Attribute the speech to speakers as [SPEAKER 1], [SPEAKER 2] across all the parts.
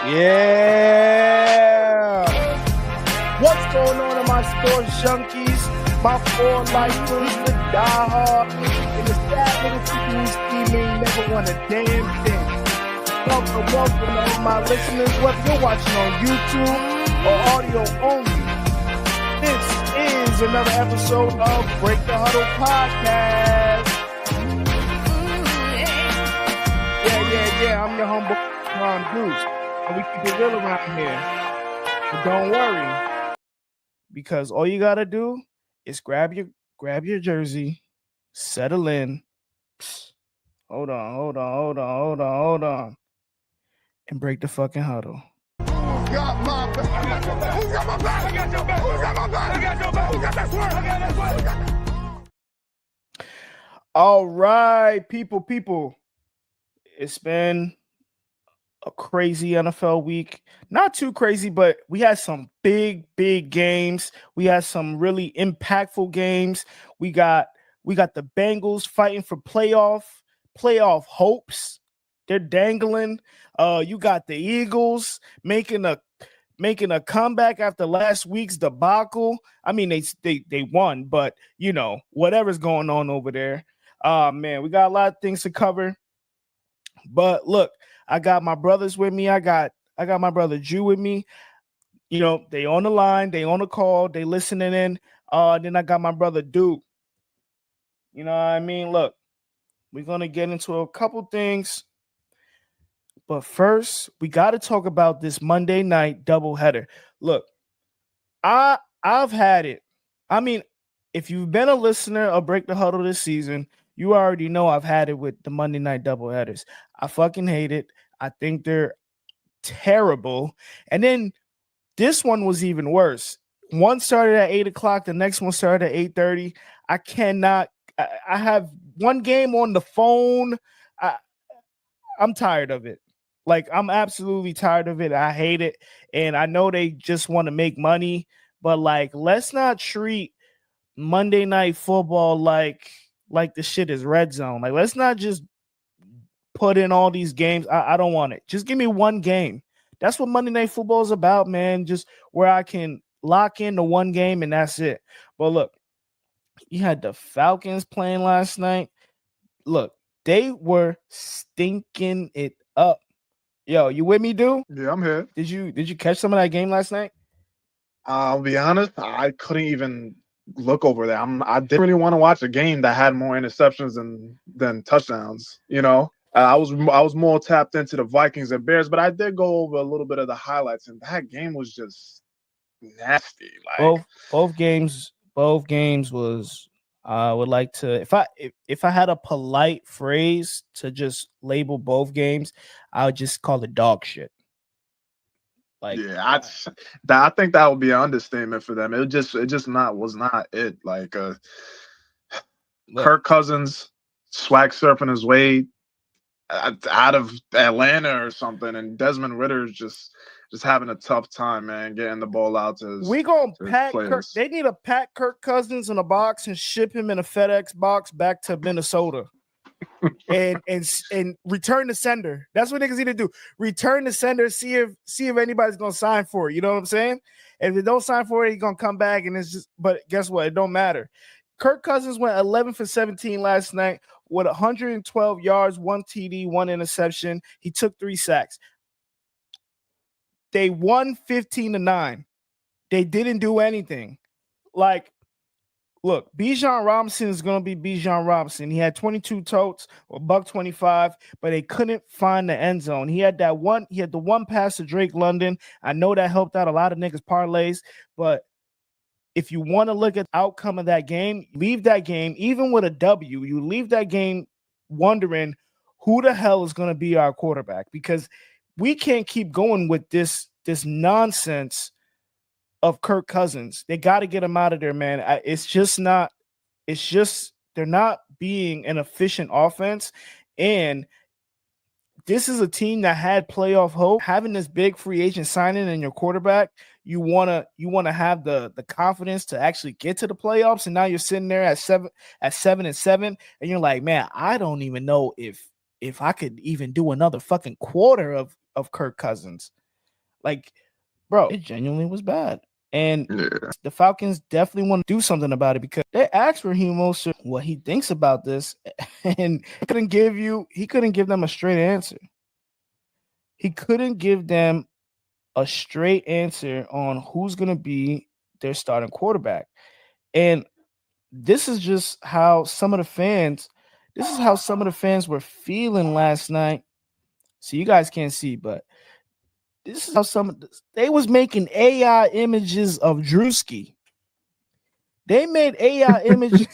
[SPEAKER 1] Yeah. What's going on in my sports junkies? My four lifers, the diehard, and the sad little teams team never won a damn thing. Welcome to all my listeners, whether you're watching on YouTube or audio only. This is another episode of Break The Huddle podcast. Yeah, I'm your humble Goose. And we keep it real around here. But don't worry, because all you gotta do is grab your jersey, settle in. Hold on, and break the fucking huddle.
[SPEAKER 2] Who got my back? Who got my back? I got your back. Who got my back? I got your back. Who got that swerve? I got that swerve.
[SPEAKER 1] All right, people. It's been a crazy NFL week. Not too crazy, but we had some big games. We had some really impactful games. We got the Bengals fighting for playoff hopes. They're dangling. You got the Eagles making a comeback after last week's debacle. I mean, they won, but you know, whatever's going on over there. Man, we got a lot of things to cover. But look, I got my brothers with me. I got my brother Jew with me. You know, they on the line, they on the call, they listening in. Then I got my brother Duke. You know what I mean? Look, we're gonna get into a couple things. But first, we got to talk about this Monday night doubleheader. Look, I've had it. I mean, if you've been a listener of Break the Huddle this season, you already know I've had it with the Monday night doubleheaders. I fucking hate it. I think they're terrible. And then this one was even worse. One started at 8 o'clock. The next one started at 8:30. I cannot. I have one game on the phone. I'm tired of it. Like, I'm absolutely tired of it. I hate it. And I know they just want to make money. But, like, let's not treat Monday Night Football like the shit is red zone. Like, let's not just put in all these games. I don't want it. Just give me one game. That's what Monday Night Football is about, man. Just where I can lock in the one game and that's it. But look, you had the Falcons playing last night. Look, they were stinking it up. Yo, you with me, dude?
[SPEAKER 2] Yeah, I'm here.
[SPEAKER 1] Did you catch some of that game last night?
[SPEAKER 2] I'll be honest, I couldn't even look over there. I didn't really want to watch a game that had more interceptions than touchdowns. You know, I was more tapped into the Vikings and Bears, but I did go over a little bit of the highlights, and that game was just nasty. Like
[SPEAKER 1] both games was. I would like to, if I had a polite phrase to just label both games, I would just call it dog shit. Like,
[SPEAKER 2] yeah, I think that would be an understatement for them. It was not it. Like Kirk Cousins swag surfing his way out of Atlanta or something, and Desmond Ridder is just having a tough time, man, getting the ball out to his,
[SPEAKER 1] we gonna pack
[SPEAKER 2] Kirk.
[SPEAKER 1] They need to pack Kirk Cousins in a box and ship him in a FedEx box back to Minnesota. and return the sender. That's what niggas need to do. Return the sender, see if anybody's gonna sign for it. You know what I'm saying? And if they don't sign for it, he's gonna come back and it's just, but guess what? It don't matter. Kirk Cousins went 11 for 17 last night with 112 yards, 1 TD, 1 interception. He took 3 sacks. They won 15-9. They didn't do anything. Like, look, Bijan Robinson is going to be Bijan Robinson. He had 22 totes, or $125, but they couldn't find the end zone. He had the one pass to Drake London. I know that helped out a lot of niggas' parlays, but if you want to look at the outcome of that game, leave that game, even with a W, you leave that game wondering who the hell is going to be our quarterback, because we can't keep going with this nonsense of Kirk Cousins. They got to get him out of there, man. They're not being an efficient offense. And this is a team that had playoff hope. Having this big free agent signing in your quarterback, you want to have the confidence to actually get to the playoffs. And now you're sitting there at 7-7, and you're like, man, I don't even know if I could even do another fucking quarter of Kirk Cousins. Like, bro, it genuinely was bad. And the Falcons definitely want to do something about it because they asked Raheem Mostert what he thinks about this, and he couldn't give them a straight answer. He couldn't give them a straight answer on who's going to be their starting quarterback. And this is just how some of the fans were feeling last night. So you guys can't see, but this is how they was making AI images of Drewski. They made AI images.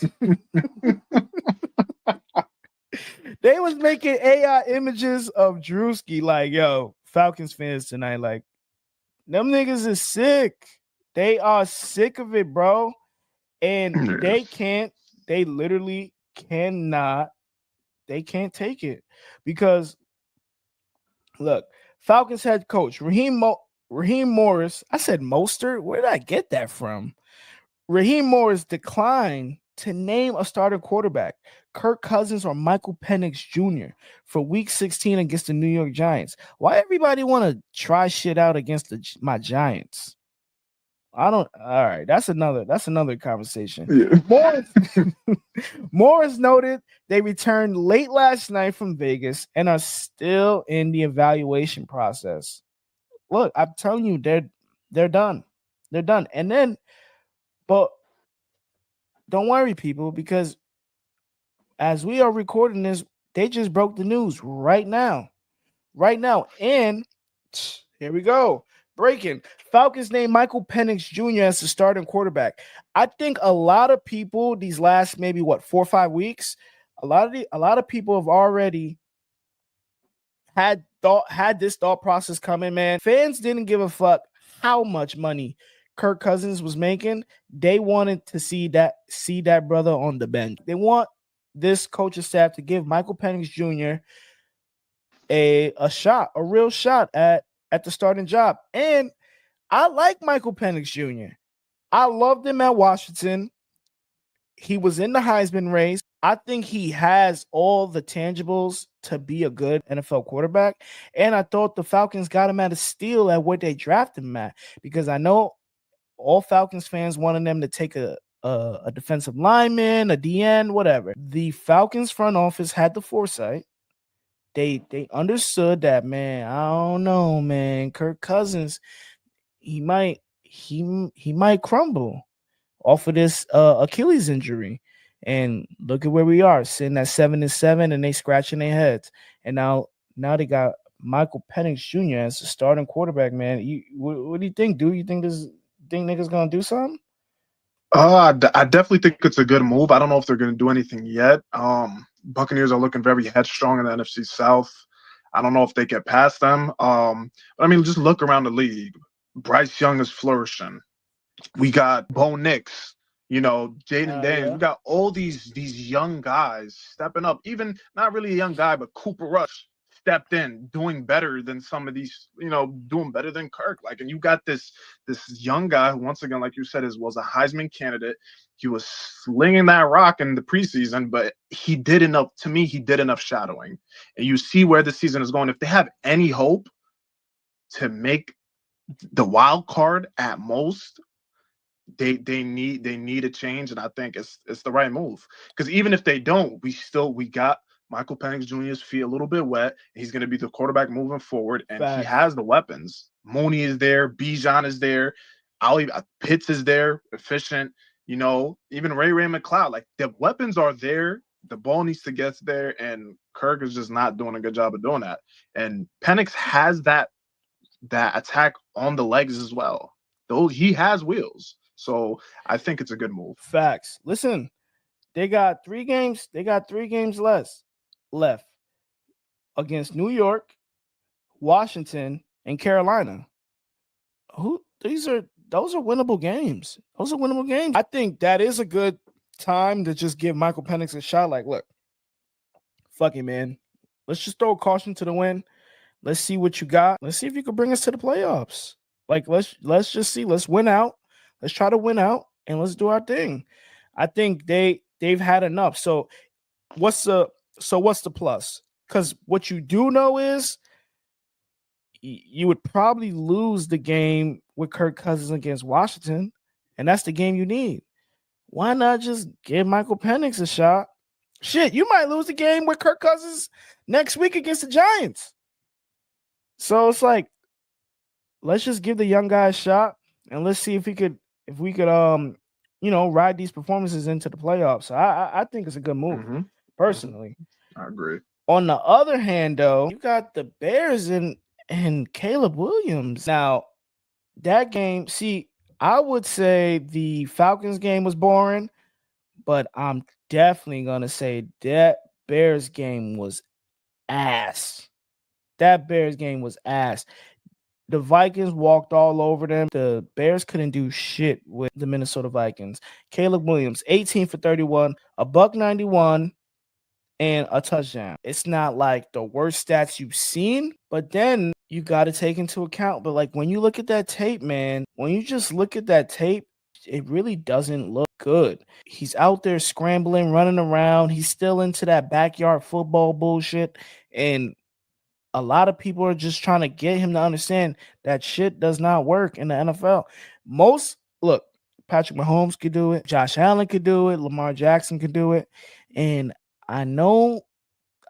[SPEAKER 1] They was making AI images of Drewski. Like, yo, Falcons fans tonight, like, them niggas is sick. They are sick of it, bro. And they literally cannot, they can't take it. Because, look, Falcons head coach, Raheem Morris, I said Mostert. Where did I get that from? Raheem Morris declined to name a starting quarterback, Kirk Cousins or Michael Penix Jr. for Week 16 against the New York Giants. Why everybody want to try shit out against my Giants? I don't. All right, that's another conversation. Yeah. Morris noted they returned late last night from Vegas and are still in the evaluation process. Look, I'm telling you, they're done. They're done. And then, but don't worry, people, because as we are recording this, they just broke the news right now. Right now. And here we go. Breaking. Falcons named Michael Penix Jr. as the starting quarterback. I think a lot of people these last maybe 4 or 5 weeks, a lot of people have already had this thought process coming, man. Fans didn't give a fuck how much money Kirk Cousins was making. They wanted to see that brother on the bench. They want this coaching staff to give Michael Penix Jr. a real shot at the starting job. And I like Michael Penix Jr. I loved him at Washington. He was in the Heisman race. I think he has all the tangibles to be a good NFL quarterback. And I thought the Falcons got him at a steal at what they drafted him at, because I know all Falcons fans wanted them to take a defensive lineman, a DN, whatever. The Falcons front office had the foresight. They understood that, man. I don't know, man. Kirk Cousins, he might crumble off of this Achilles injury. And look at where we are, sitting at 7-7, and they scratching their heads. And now they got Michael Penix Jr. as the starting quarterback, man. What do you think, dude? You think niggas gonna do something?
[SPEAKER 2] I definitely think it's a good move. I don't know if they're going to do anything yet. Buccaneers are looking very headstrong in the NFC South. I don't know if they get past them. But I mean, just look around the league. Bryce Young is flourishing. We got Bo Nix, Jaden Daniels. Yeah. We got all these young guys stepping up. Even not really a young guy, but Cooper Rush stepped in, doing better than some of these, doing better than Kirk. Like, and you got this young guy who, once again, like you said, was a Heisman candidate. He was slinging that rock in the preseason, but he did enough. To me, he did enough shadowing. And you see where the season is going. If they have any hope to make the wild card at most, they need a change, and I think it's the right move. Because even if they don't, we got Michael Penix Jr.'s feet a little bit wet. He's going to be the quarterback moving forward, and he has the weapons. Mooney is there, Bijan is there, Pitts is there, efficient. Even Ray McLeod. Like, the weapons are there. The ball needs to get there, and Kirk is just not doing a good job of doing that. And Penix has that attack on the legs as well. He has wheels. So I think it's a good move.
[SPEAKER 1] Facts. Listen, they got 3 games. They got 3 games left against New York, Washington, and Carolina. Those are winnable games. Those are winnable games. I think that is a good time to just give Michael Penix a shot. Like, look, fuck it, man. Let's just throw caution to the wind. Let's see what you got. Let's see if you can bring us to the playoffs. Like, let's just see. Let's win out. Let's try to win out, and let's do our thing. I think they've had enough. So what's the plus? Because what you do know is you would probably lose the game with Kirk Cousins against Washington, and that's the game you need. Why not just give Michael Penix a shot? Shit, you might lose the game with Kirk Cousins next week against the Giants. So it's like, let's just give the young guy a shot, and let's see if we could ride these performances into the playoffs. So I think it's a good move, personally.
[SPEAKER 2] I agree.
[SPEAKER 1] On the other hand, though, you got the Bears and Caleb Williams. Now, that game, see, I would say the Falcons game was boring, but I'm definitely going to say that Bears game was ass. That Bears game was ass. The Vikings walked all over them. The Bears couldn't do shit with the Minnesota Vikings. Caleb Williams, 18 for 31, a $191, and a touchdown. It's not like the worst stats you've seen, but then you got to take into account. But like when you look at that tape, man, when you just look at that tape, it really doesn't look good. He's out there scrambling, running around. He's still into that backyard football bullshit. And a lot of people are just trying to get him to understand that shit does not work in the NFL. Look, Patrick Mahomes could do it. Josh Allen could do it. Lamar Jackson could do it. And I know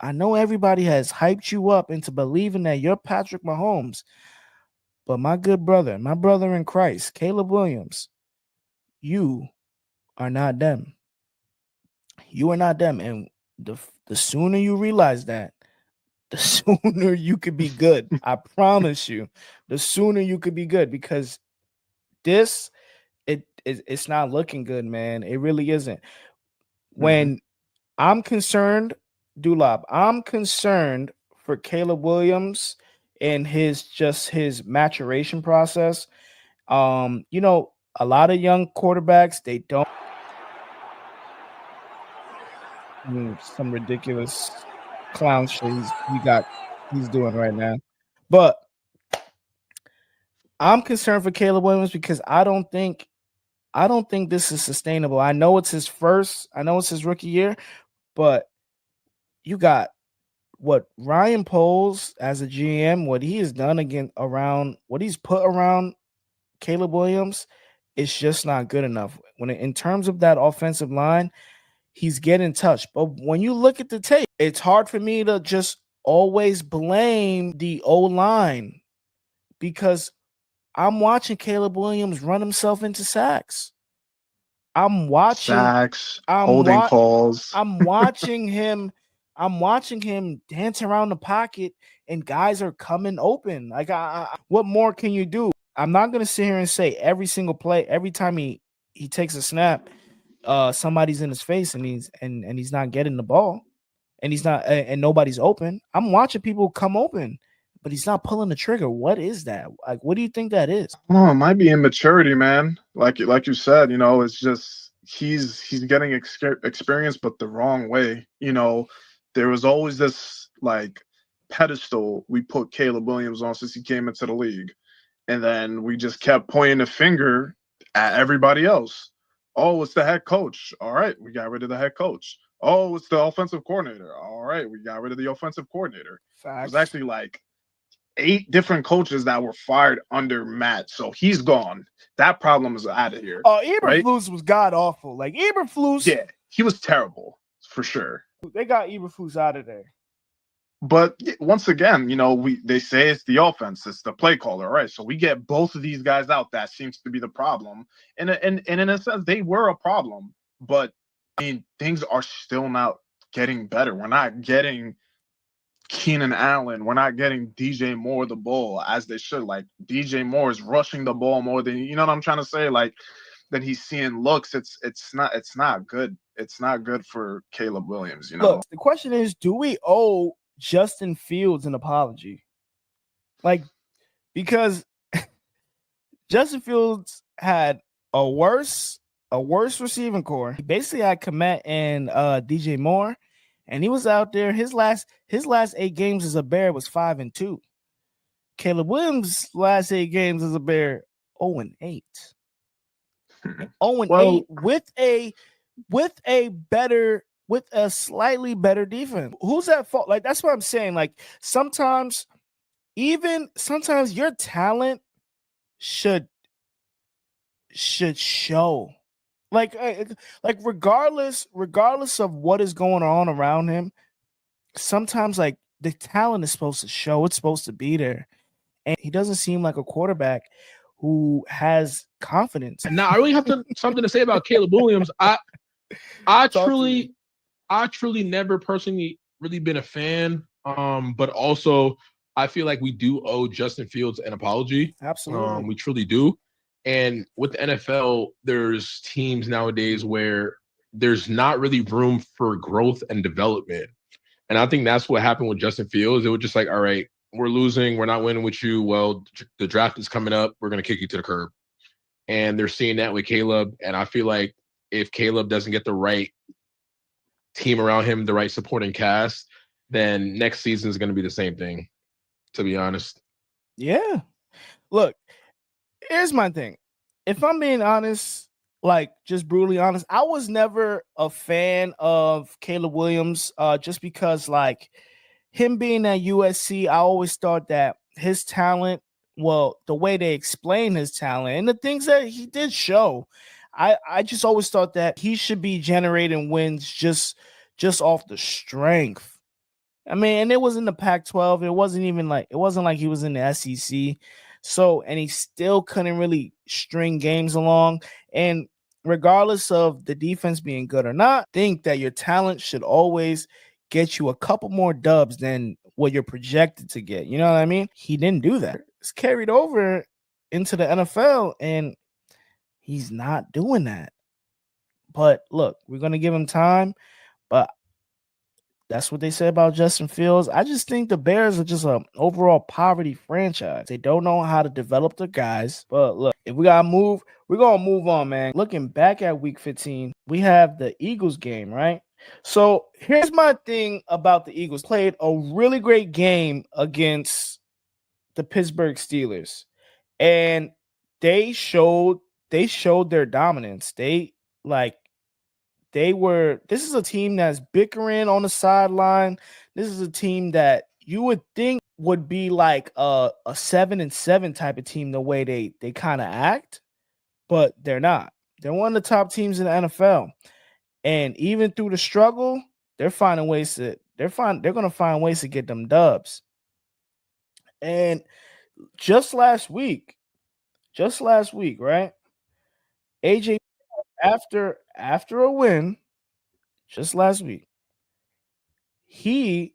[SPEAKER 1] everybody has hyped you up into believing that you're Patrick Mahomes. But my good brother, my brother in Christ, Caleb Williams, you are not them. You are not them. And the sooner you realize that, the sooner you could be good. I promise you, the sooner you could be good, because it's not looking good, man. It really isn't. When I'm concerned, Dulab, I'm concerned for Caleb Williams and his maturation process. A lot of young quarterbacks, they don't some ridiculous clown shit he's doing right now. But I'm concerned for Caleb Williams because I don't think this is sustainable. I know it's his rookie year, but you got what Ryan Poles as a GM, what he has done what he's put around Caleb Williams is just not good enough. In terms of that offensive line, he's getting touched. But when you look at the tape, it's hard for me to just always blame the O-line because I'm watching Caleb Williams run himself into sacks. I'm watching
[SPEAKER 2] sacks, holding calls.
[SPEAKER 1] I'm watching him dance around the pocket and guys are coming open. Like, what more can you do? I'm not going to sit here and say every single play, every time he takes a snap, somebody's in his face and he's not getting the ball and he's not and nobody's open. I'm watching people come open, but he's not pulling the trigger. What is that? Like, what do you think that is?
[SPEAKER 2] Oh, it might be immaturity, man. Like you said, it's just he's getting experience, but the wrong way. There was always this like pedestal we put Caleb Williams on since he came into the league, and then we just kept pointing the finger at everybody else. Oh, it's the head coach. All right, we got rid of the head coach. Oh, it's the offensive coordinator. All right, we got rid of the offensive coordinator.
[SPEAKER 1] Facts.
[SPEAKER 2] It was actually like 8 different coaches that were fired under Matt, so he's gone. That problem is out of here.
[SPEAKER 1] Oh, Eberflus was god awful. Like Eberflus,
[SPEAKER 2] yeah, he was terrible for sure.
[SPEAKER 1] They got Eberflus out of there.
[SPEAKER 2] But once again, they say it's the offense, it's the play caller, right? So we get both of these guys out. That seems to be the problem, and in a sense, they were a problem. But I mean, things are still not getting better. We're not getting Keenan Allen. We're not getting DJ Moore the ball as they should. Like DJ Moore is rushing the ball more than what I'm trying to say. Like then he's seeing looks. It's not good. It's not good for Caleb Williams.
[SPEAKER 1] Look, the question is, do we owe Justin Fields an apology? Like, because Justin Fields had a worse receiving core. He basically had Komet and DJ Moore, and he was out there. His last 8 games as a Bear was 5-2. Caleb Williams' last 8 games as a Bear 0-8. 0-8 with a slightly better defense. Who's at fault? Like, that's what I'm saying. Like, sometimes even sometimes your talent should show. Like regardless of what is going on around him, sometimes like the talent is supposed to show. It's supposed to be there. And he doesn't seem like a quarterback who has confidence.
[SPEAKER 3] Now I really have something to say about Caleb Williams. I truly never personally really been a fan. But also I feel like we do owe Justin Fields an apology.
[SPEAKER 1] Absolutely.
[SPEAKER 3] We truly do. And with the NFL, there's teams nowadays where there's not really room for growth and development. And I think that's what happened with Justin Fields. It was just like, all right, we're losing. We're not winning with you. Well, the draft is coming up. We're going to kick you to the curb. And they're seeing that with Caleb. And I feel like if Caleb doesn't get the right team around him, the right supporting cast, then next season is going to be the same thing, to be honest.
[SPEAKER 1] Yeah. Look, here's my thing. If I'm being honest, like just brutally honest, I was never a fan of Caleb Williams just because like him being at USC, I always thought that his talent, well, the way they explain his talent and the things that he did show, I just always thought that he should be generating wins just off the strength. I mean, and it was in the Pac-12. It wasn't like he was in the SEC. So, and he still couldn't really string games along. And regardless of the defense being good or not, I think that your talent should always get you a couple more dubs than what you're projected to get. You know what I mean? He didn't do that. It's carried over into the NFL, and he's not doing that. But look, we're going to give him time. But that's what they say about Justin Fields. I just think the Bears are just an overall poverty franchise. They don't know how to develop their guys. But look, if we got to move, we're going to move on, man. Looking back at week 15, we have the Eagles game, right? So here's my thing about the Eagles. Played a really great game against the Pittsburgh Steelers. And they showed their dominance. This is a team that's bickering on the sideline. This is a team that you would think would be like a 7-7 type of team, the way they kind of act, but they're not. They're one of the top teams in the NFL. And even through the struggle, they're going to find ways to get them dubs. And just last week, right? AJ, after a win, just last week, he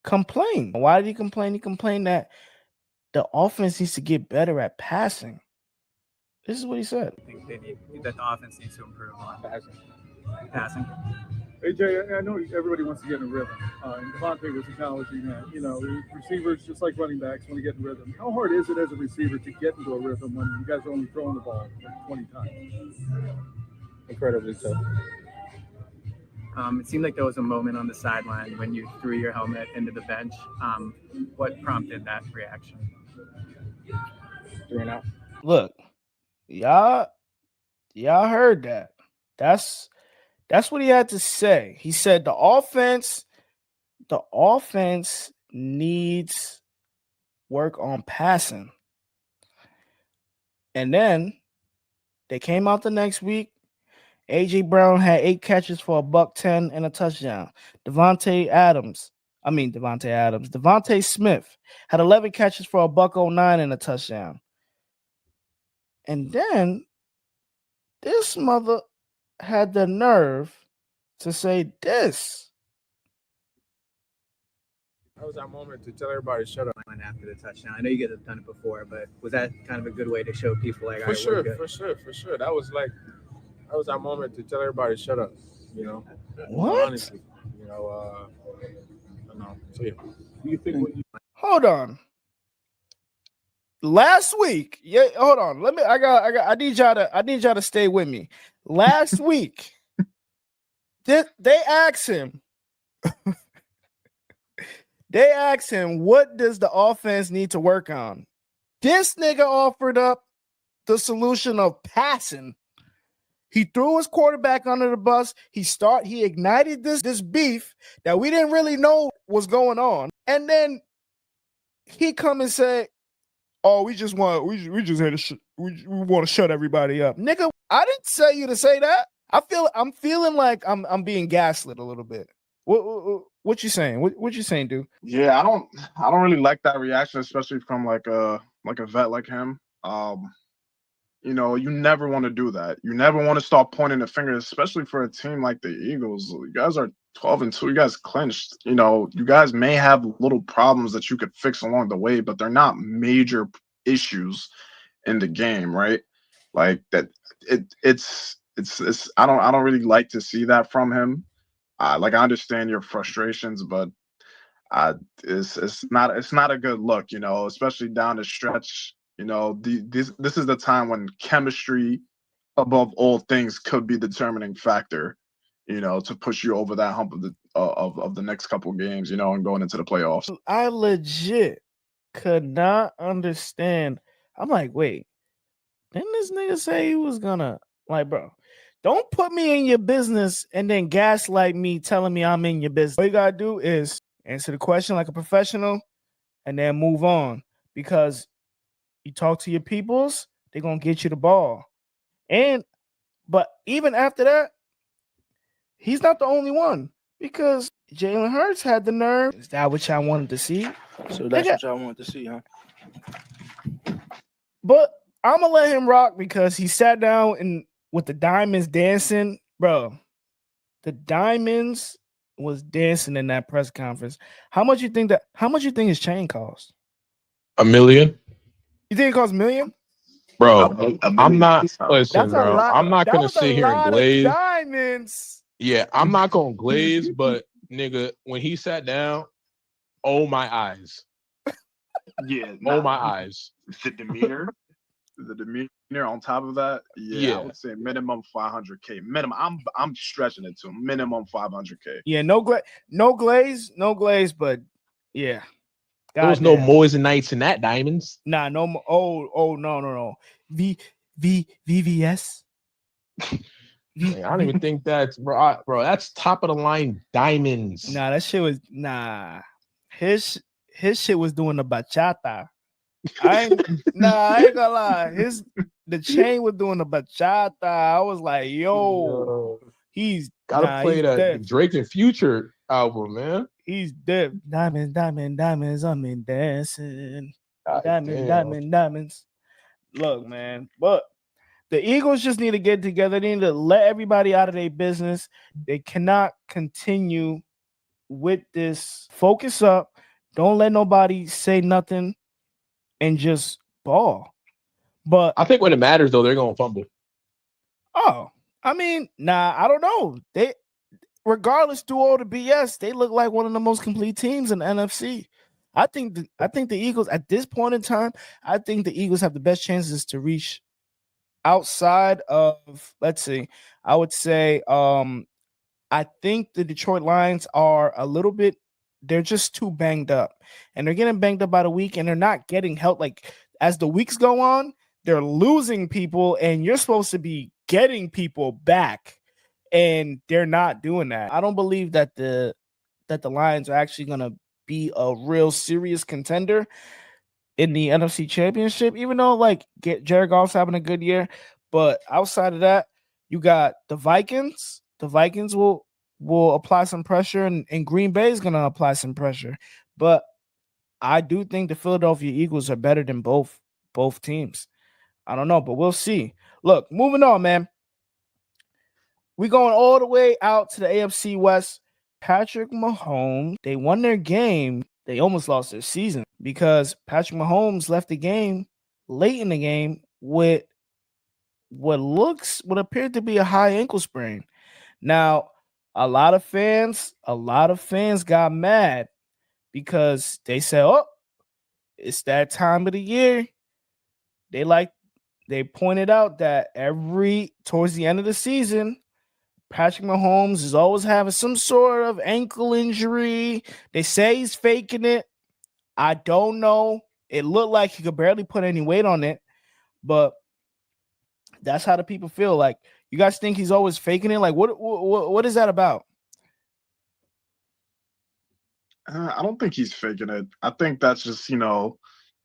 [SPEAKER 1] complained. Why did he complain? He complained that the offense needs to get better at passing. This is what he said.
[SPEAKER 4] I think that the offense needs to improve on passing.
[SPEAKER 5] AJ, I know everybody wants to get in a rhythm. And Devontae was acknowledging that, receivers, just like running backs, want to get in a rhythm. How hard is it as a receiver to get into a rhythm when you guys are only throwing the ball like 20 times?
[SPEAKER 6] Incredibly tough.
[SPEAKER 4] It seemed like there was a moment on the sideline when you threw your helmet into the bench. What prompted that reaction?
[SPEAKER 6] 3 and out.
[SPEAKER 1] Look, y'all heard that. That's what he had to say. He said the offense needs work on passing. And then they came out the next week. AJ Brown had 8 catches for $110 and a touchdown. Devontae Smith had 11 catches for $109 and a touchdown. And then this mother had the nerve to say this.
[SPEAKER 6] That was our moment to tell everybody to shut up.
[SPEAKER 4] After the touchdown, I know you guys have done it before, but was that kind of a good way to show people like,
[SPEAKER 6] For sure. That was our moment to tell everybody to shut up.
[SPEAKER 1] What?
[SPEAKER 6] Honestly, I know. So yeah.
[SPEAKER 5] Do you think what you
[SPEAKER 1] Hold on. Last week, hold on. I need y'all to stay with me. Last week, they asked him. They asked him, what does the offense need to work on? This nigga offered up the solution of passing. He threw his quarterback under the bus. He ignited this beef that we didn't really know was going on. And then he come and say, "Oh, we just had we want to shut everybody up, nigga." I didn't say you to say that. I'm feeling like I'm being gaslit a little bit. What you saying? What you saying, dude?
[SPEAKER 2] Yeah, I don't really like that reaction, especially from like a vet like him. You know, you never want to do that. You never want to start pointing the finger, especially for a team like the Eagles. You guys are 12-2. You guys clinched. You know, you guys may have little problems that you could fix along the way, but they're not major issues in the game, right? Like that. It's. I don't really like to see that from him. Like I understand your frustrations, but it's not a good look, you know, especially down the stretch. You know, this is the time when chemistry, above all things, could be the determining factor, you know, to push you over that hump of the next couple games, you know, and going into the playoffs.
[SPEAKER 1] I legit could not understand. I'm like, wait, didn't this nigga say he was gonna like, bro? Don't put me in your business and then gaslight me, telling me I'm in your business. All you gotta do is answer the question like a professional, and then move on. Because you talk to your peoples, they're gonna get you the ball. But even after that, he's not the only one, because Jalen Hurts had the nerve. Is that what y'all wanted to see?
[SPEAKER 7] So that's what y'all wanted to see, huh?
[SPEAKER 1] But I'm gonna let him rock because he sat down and with the diamonds dancing, bro. The diamonds was dancing in that press conference. How much you think his chain cost?
[SPEAKER 3] $1 million.
[SPEAKER 1] You think it costs $1 million?
[SPEAKER 3] Bro, I'm not. Listen,
[SPEAKER 1] That's a
[SPEAKER 3] bro.
[SPEAKER 1] lot.
[SPEAKER 3] I'm not
[SPEAKER 1] That
[SPEAKER 3] gonna
[SPEAKER 1] was
[SPEAKER 3] sit
[SPEAKER 1] a
[SPEAKER 3] here and
[SPEAKER 1] lot
[SPEAKER 3] glaze.
[SPEAKER 1] of diamonds.
[SPEAKER 3] Yeah, I'm not gonna glaze, but nigga, when he sat down, oh my eyes.
[SPEAKER 2] Yeah,
[SPEAKER 3] Oh my eyes.
[SPEAKER 2] the demeanor on top of that, yeah. I would say minimum 500K. Minimum. I'm stretching it to minimum 500K.
[SPEAKER 1] Yeah, no glaze, but yeah.
[SPEAKER 3] There was no moissanite in that diamonds.
[SPEAKER 1] Nah, no more. Oh, no. VVS.
[SPEAKER 3] I don't even think that's bro. That's top of the line diamonds.
[SPEAKER 1] Nah, that shit was His shit was doing the bachata. I ain't gonna lie. The chain was doing the bachata. I was like, yo. He's
[SPEAKER 3] gotta play the Drake and Future album, man.
[SPEAKER 1] He's dead. Diamonds, I'm in dancing. Diamonds. Look, man, but the Eagles just need to get together. They need to let everybody out of their business. They cannot continue with this. Focus up. Don't let nobody say nothing and just ball. But
[SPEAKER 3] I think when it matters, though, they're gonna fumble.
[SPEAKER 1] Oh, I mean, I don't know. They, regardless, through all the BS, they look like one of the most complete teams in the NFC. I think the Eagles at this point in time, I think the Eagles have the best chances to reach outside of, let's see, I would say, I think the Detroit Lions are a little bit, they're just too banged up, and they're getting banged up by the week, and they're not getting help. Like as the weeks go on, they're losing people, and you're supposed to be getting people back, and they're not doing that. I don't believe that the Lions are actually going to be a real serious contender in the NFC Championship, even though like Jared Goff's having a good year. But outside of that, you got the Vikings. The Vikings will apply some pressure, and Green Bay is going to apply some pressure. But I do think the Philadelphia Eagles are better than both teams. I don't know, but we'll see. Look, moving on, man. We going all the way out to the AFC West. Patrick Mahomes, they won their game. They almost lost their season because Patrick Mahomes left the game late in the game with what appeared to be a high ankle sprain. Now, a lot of fans got mad because they said, "Oh, it's that time of the year." They pointed out that towards the end of the season, Patrick Mahomes is always having some sort of ankle injury. They say he's faking it. I don't know. It looked like he could barely put any weight on it, but that's how the people feel. Like, you guys think he's always faking it? Like, what is that about?
[SPEAKER 2] I don't think he's faking it. I think that's just,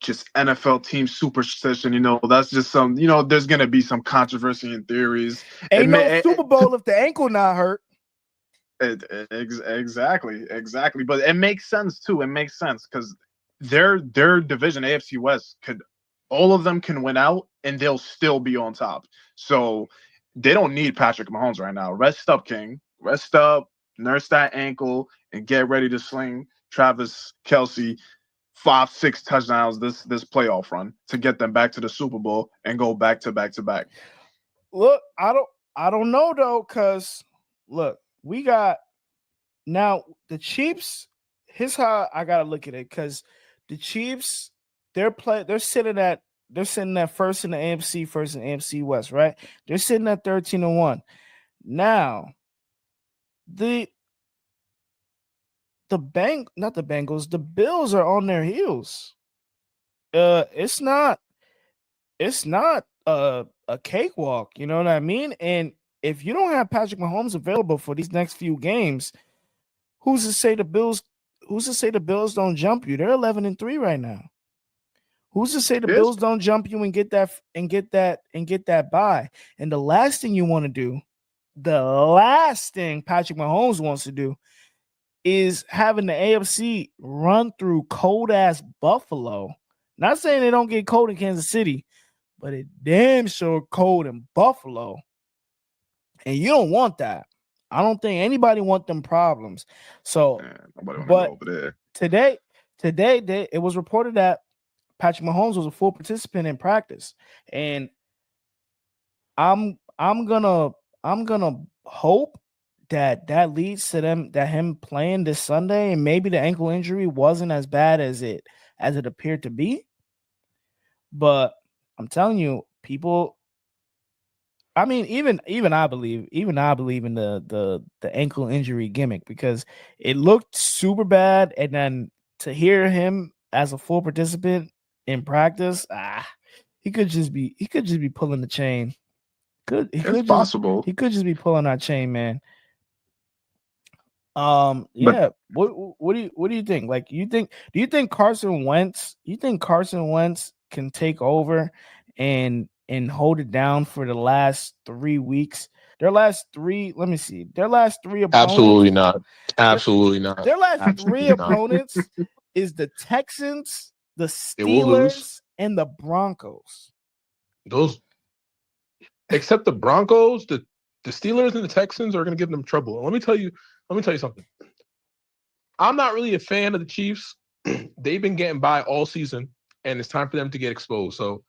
[SPEAKER 2] just NFL team superstition. That's just some, there's going to be some controversy and theories.
[SPEAKER 1] Ain't no Super Bowl if the ankle not hurt.
[SPEAKER 2] Exactly. But it makes sense, too. It makes sense because their division, AFC West, all of them can win out and they'll still be on top. So they don't need Patrick Mahomes right now. Rest up, King. Rest up, nurse that ankle, and get ready to sling Travis Kelce 5-6 touchdowns this playoff run to get them back to the Super Bowl and go back to back.
[SPEAKER 1] Look, I don't know though, because look, we got now the Chiefs. Here's how I gotta look at it, because the Chiefs, they're sitting at first in the AFC, first in the AFC West, right? They're sitting at 13-1. Now, the Bengals, the Bills are on their heels. It's not a cakewalk, you know what I mean? And if you don't have Patrick Mahomes available for these next few games, who's to say the Bills don't jump you? They're 11-3 right now. Who's to say the Bills don't jump you and get that bye? And the last thing you want to do, the last thing Patrick Mahomes wants to do, is having the AFC run through cold ass Buffalo. Not saying they don't get cold in Kansas City, but it damn sure cold in Buffalo. And you don't want that. I don't think anybody want them problems. So, but over there. Today it was reported that Patrick Mahomes was a full participant in practice, and I'm gonna hope that leads to him playing this Sunday, and maybe the ankle injury wasn't as bad as it appeared to be. But I'm telling you, people. I mean, even I believe in the ankle injury gimmick, because it looked super bad, and then to hear him as a full participant in practice, he could just be pulling the chain. It's
[SPEAKER 2] possible.
[SPEAKER 1] He could just be pulling that chain, man. Yeah. What do you think? Like, do you think Carson Wentz can take over and hold it down for the last 3 weeks? Their last three opponents.
[SPEAKER 3] Absolutely not. Absolutely not.
[SPEAKER 1] Their last three opponents is the Texans, the Steelers, and the Broncos.
[SPEAKER 3] Those, except the Broncos, the Steelers and the Texans are going to give them trouble. Let me tell you something. I'm not really a fan of the Chiefs. They've been getting by all season, and it's time for them to get exposed. So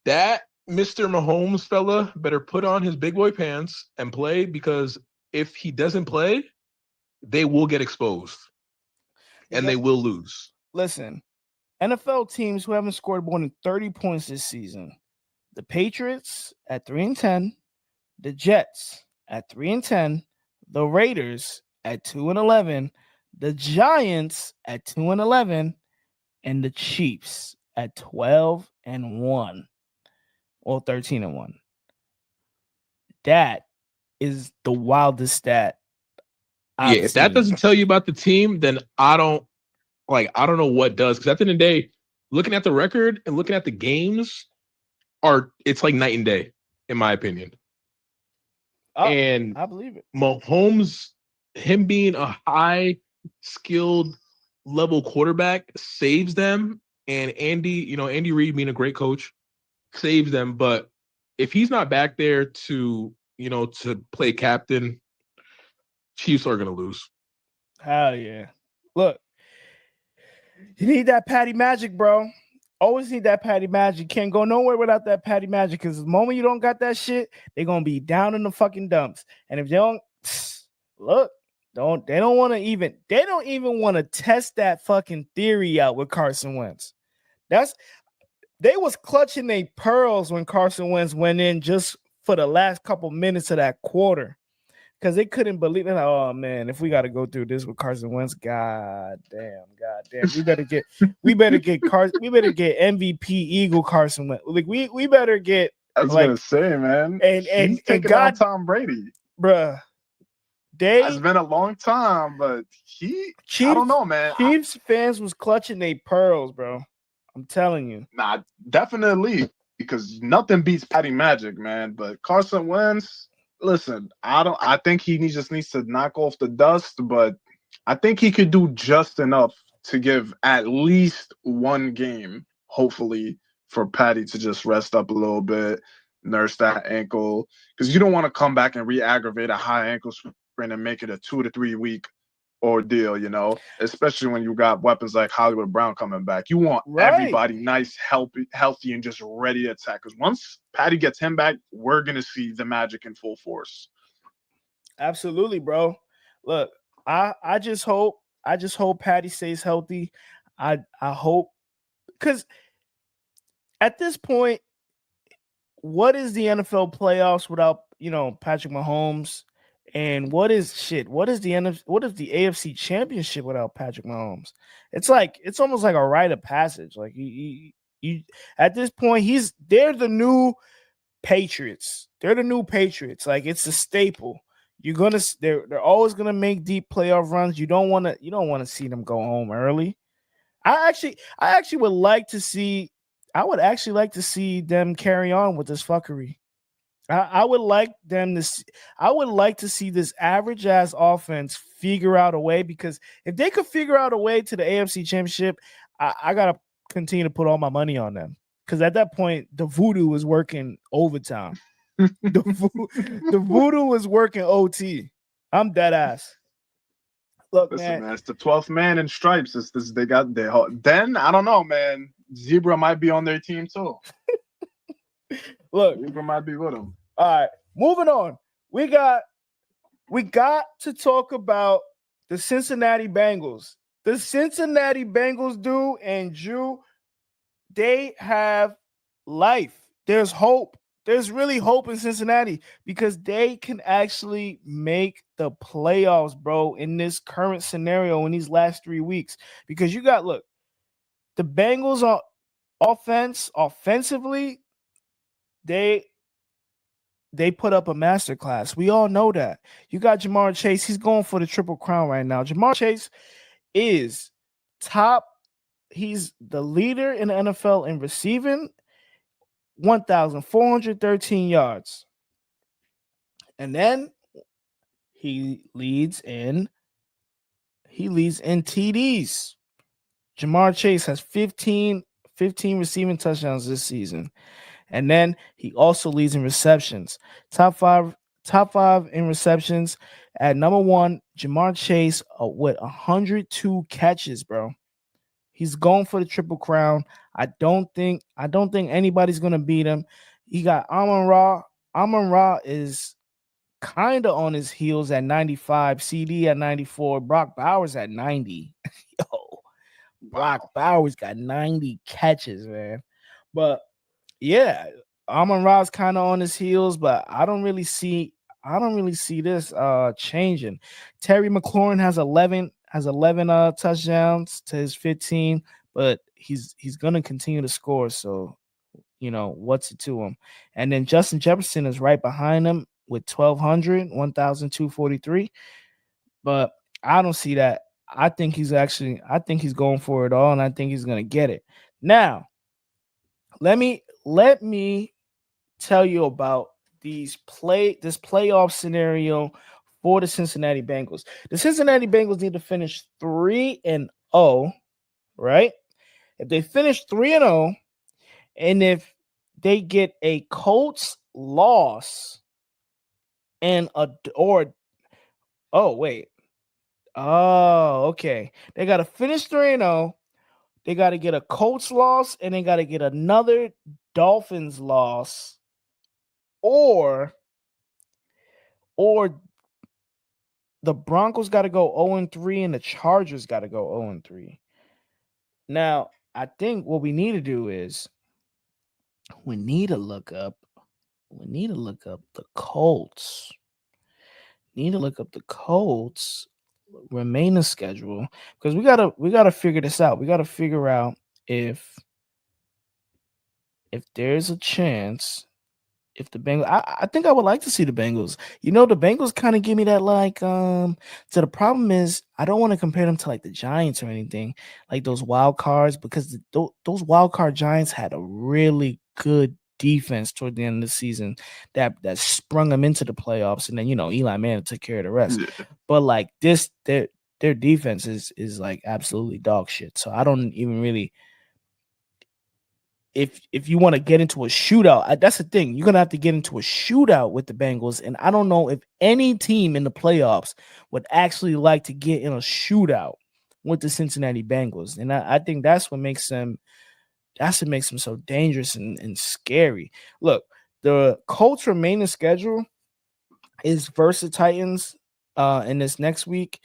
[SPEAKER 3] that Mr. Mahomes fella better put on his big boy pants and play, because if he doesn't play, they will get exposed and they will lose.
[SPEAKER 1] Listen, NFL teams who haven't scored more than 30 points this season: the Patriots at 3-10, the Jets at 3-10, the Raiders at 2-11, the Giants at 2-11, and the Chiefs at 12-1 or 13-1. That is the wildest stat.
[SPEAKER 3] If that doesn't tell you about the team, then I don't know what does. Because at the end of the day, looking at the record and looking at the games, it's like night and day, in my opinion. And
[SPEAKER 1] I believe it.
[SPEAKER 3] Mahomes, him being a high skilled level quarterback, saves them. And Andy Reid being a great coach, saves them. But if he's not back there to play captain, Chiefs are gonna lose.
[SPEAKER 1] Hell yeah. Look, you need that Patty Magic, bro. Always need that Patty Magic. Can't go nowhere without that Patty Magic, because the moment you don't got that shit, they're gonna be down in the fucking dumps. And if they don't look, they don't even want to test that fucking theory out with Carson Wentz. They was clutching their pearls when Carson Wentz went in just for the last couple minutes of that quarter, because they couldn't believe it. Oh man, if we got to go through this with Carson Wentz, god damn, we better get MVP Eagle Carson Wentz. Like we better get.
[SPEAKER 2] I was gonna say, man,
[SPEAKER 1] and
[SPEAKER 2] taking out Tom Brady,
[SPEAKER 1] bruh.
[SPEAKER 2] It's been a long time, but I don't know, man.
[SPEAKER 1] Chiefs fans was clutching their pearls, bro. I'm telling you.
[SPEAKER 2] Nah, definitely, because nothing beats Patty Magic, man. But Carson Wentz, listen, I think he just needs to knock off the dust, but I think he could do just enough to give at least one game, hopefully, for Patty to just rest up a little bit, nurse that ankle, because you don't want to come back and re-aggravate a high ankle sprain and make it a 2 to 3 week ordeal, especially when you got weapons like Hollywood Brown coming back. You want everybody nice, healthy, and just ready to attack. Because once Patty gets him back, we're gonna see the magic in full force.
[SPEAKER 1] Absolutely, bro. Look, I just hope Patty stays healthy. I hope, because at this point, what is the NFL playoffs without Patrick Mahomes? And what is the AFC Championship without Patrick Mahomes? It's almost like a rite of passage. Like you at this point, they're the new Patriots. They're the new Patriots. Like, it's a staple. They're always gonna make deep playoff runs. You don't want to see them go home early. I actually would like to see. I would actually like to see them carry on with this fuckery. I would like to see this average ass offense figure out a way, because if they could figure out a way to the AFC Championship, I gotta continue to put all my money on them, because at that point the voodoo was working overtime. the voodoo was working OT. I'm dead ass. Look,
[SPEAKER 2] listen, man, it's the 12th man in stripes. They got their then I don't know, man. Zebra might be on their team too.
[SPEAKER 1] Look,
[SPEAKER 2] Zebra might be with them.
[SPEAKER 1] All right, moving on. We got to talk about the Cincinnati Bengals. The Cincinnati Bengals, dude, and Drew, they have life. There's hope. There's really hope in Cincinnati, because they can actually make the playoffs, bro, in this current scenario in these last 3 weeks. Because the Bengals are offensively, they put up a masterclass. We all know that. You got Jamar Chase. He's going for the Triple Crown right now. Jamar Chase is top. He's the leader in the NFL in receiving, 1,413 yards. And then he leads in TDs. Jamar Chase has 15 receiving touchdowns this season. And then he also leads in receptions. Top five in receptions. At number 1, Jamar Chase with 102 catches, bro. He's going for the Triple Crown. I don't think anybody's gonna beat him. He got Amon-Ra. Amon-Ra is kind of on his heels at 95. CD at 94. Brock Bowers at 90. Yo, Brock Bowers got 90 catches, man. But yeah, Amon-Ra's kind of on his heels, but I don't really see this changing. Terry McLaurin has 11 touchdowns to his 15, but he's gonna continue to score. So, what's it to him? And then Justin Jefferson is right behind him with 1,243. But I don't see that. I think he's going for it all, and I think he's gonna get it. Now, let me tell you about this playoff scenario for the Cincinnati Bengals. The Cincinnati Bengals need to finish 3-0, right? If they finish 3-0, and if they get a Colts loss they got to finish 3-0. They got to get a Colts loss, and they got to get another Dolphins loss, or the Broncos got to go 0-3 and the Chargers got to go 0-3. Now, I think what we need to do is we need to look up the Colts. Remaining schedule, because we gotta figure this out. We gotta figure out if there's a chance if the Bengals, I think I would like to see the Bengals. The Bengals kind of give me that like. So the problem is I don't want to compare them to like the Giants or anything like those wild cards because those wild card Giants had a really good defense toward the end of the season that sprung them into the playoffs, and then Eli Manning took care of the rest.
[SPEAKER 2] Yeah.
[SPEAKER 1] But like this, their defense is like absolutely dog shit. So I don't even really. If you want to get into a shootout, that's the thing. You're gonna have to get into a shootout with the Bengals, and I don't know if any team in the playoffs would actually like to get in a shootout with the Cincinnati Bengals, and I think that's what makes them. That's what makes them so dangerous and scary. Look, the Colts' remaining schedule is versus Titans in this next week,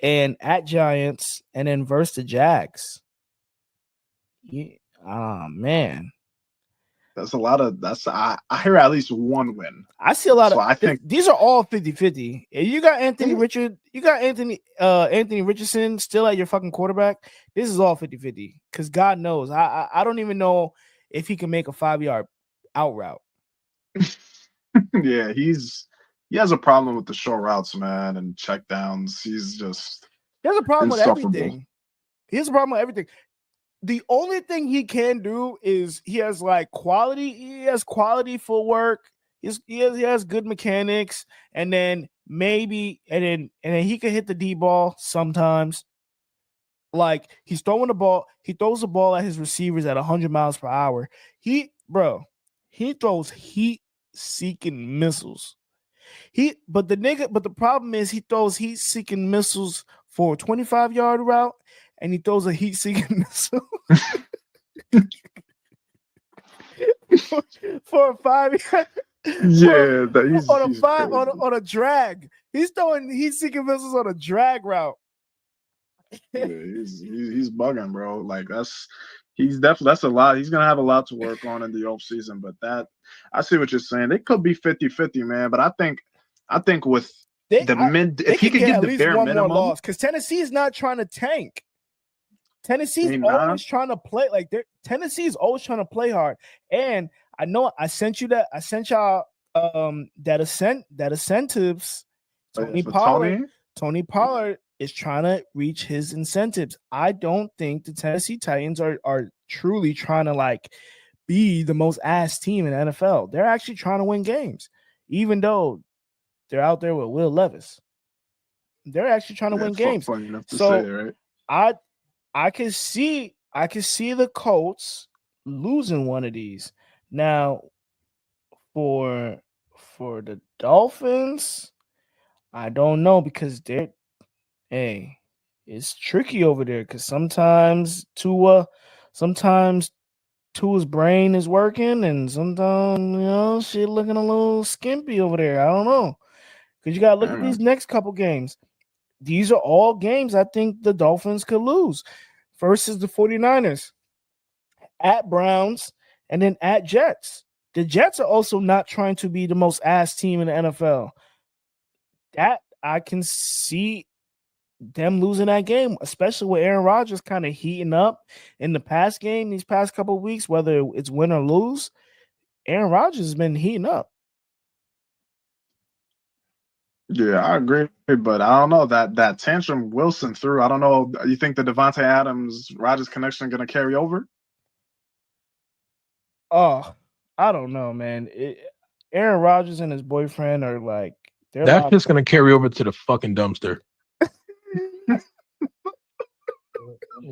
[SPEAKER 1] and at Giants, and then versus the Jags. Yeah. Oh man.
[SPEAKER 2] That's a lot of I hear at least one win.
[SPEAKER 1] I see a lot
[SPEAKER 2] So
[SPEAKER 1] of
[SPEAKER 2] I think
[SPEAKER 1] these are all 50-50. You got Anthony Richardson still at your fucking quarterback. This is all 50-50. Because God knows. I don't even know if he can make a 5-yard out route.
[SPEAKER 2] yeah, he has a problem with the short routes, man, and check downs. He has
[SPEAKER 1] a problem with
[SPEAKER 2] insufferable.
[SPEAKER 1] everything. He has a problem with everything. The only thing he can do is he has like quality. He has quality footwork. He has good mechanics, and then maybe and then he can hit the D ball sometimes. Like he's throwing the ball, he throws the ball at his receivers at 100 miles per hour. He throws heat-seeking missiles. But the problem is he throws heat-seeking missiles for a 25-yard route, and he throws a heat-seeking missile for a 5-yard.
[SPEAKER 2] Yeah,
[SPEAKER 1] on a drag. He's throwing heat-seeking missiles on a drag route.
[SPEAKER 2] Yeah, he's bugging, bro. Like that's a lot. He's gonna have a lot to work on in the off season. But I see what you're saying. It could be 50-50, man. But I think with if he could get the bare minimum,
[SPEAKER 1] because Tennessee's not trying to tank. Tennessee's always trying to play Tennessee's always trying to play hard. And I know I sent y'all that incentives. Tony Pollard is trying to reach his incentives. I don't think the Tennessee Titans are truly trying to like be the most ass team in the NFL. They're actually trying to win games, even though they're out there with Will Levis. They're actually trying to win games.
[SPEAKER 2] Funny enough to
[SPEAKER 1] So
[SPEAKER 2] say, right?
[SPEAKER 1] I can see the Colts losing one of these. Now, for the Dolphins, I don't know because it's tricky over there because sometimes Tua's brain is working and sometimes shit looking a little skimpy over there. I don't know because you gotta look at these next couple games. These are all games I think the Dolphins could lose versus the 49ers, at Browns, and then at Jets. The Jets are also not trying to be the most ass team in the NFL. That I can see them losing that game, especially with Aaron Rodgers kind of heating up in the past game these past couple of weeks, whether it's win or lose. Aaron Rodgers has been heating up.
[SPEAKER 2] Yeah, I agree, but I don't know that tantrum Wilson threw. I don't know. You think the Devontae Adams Rodgers connection going to carry over?
[SPEAKER 1] Oh, I don't know, man. Aaron Rodgers and his boyfriend are like
[SPEAKER 3] that's just going to carry over to the fucking dumpster. I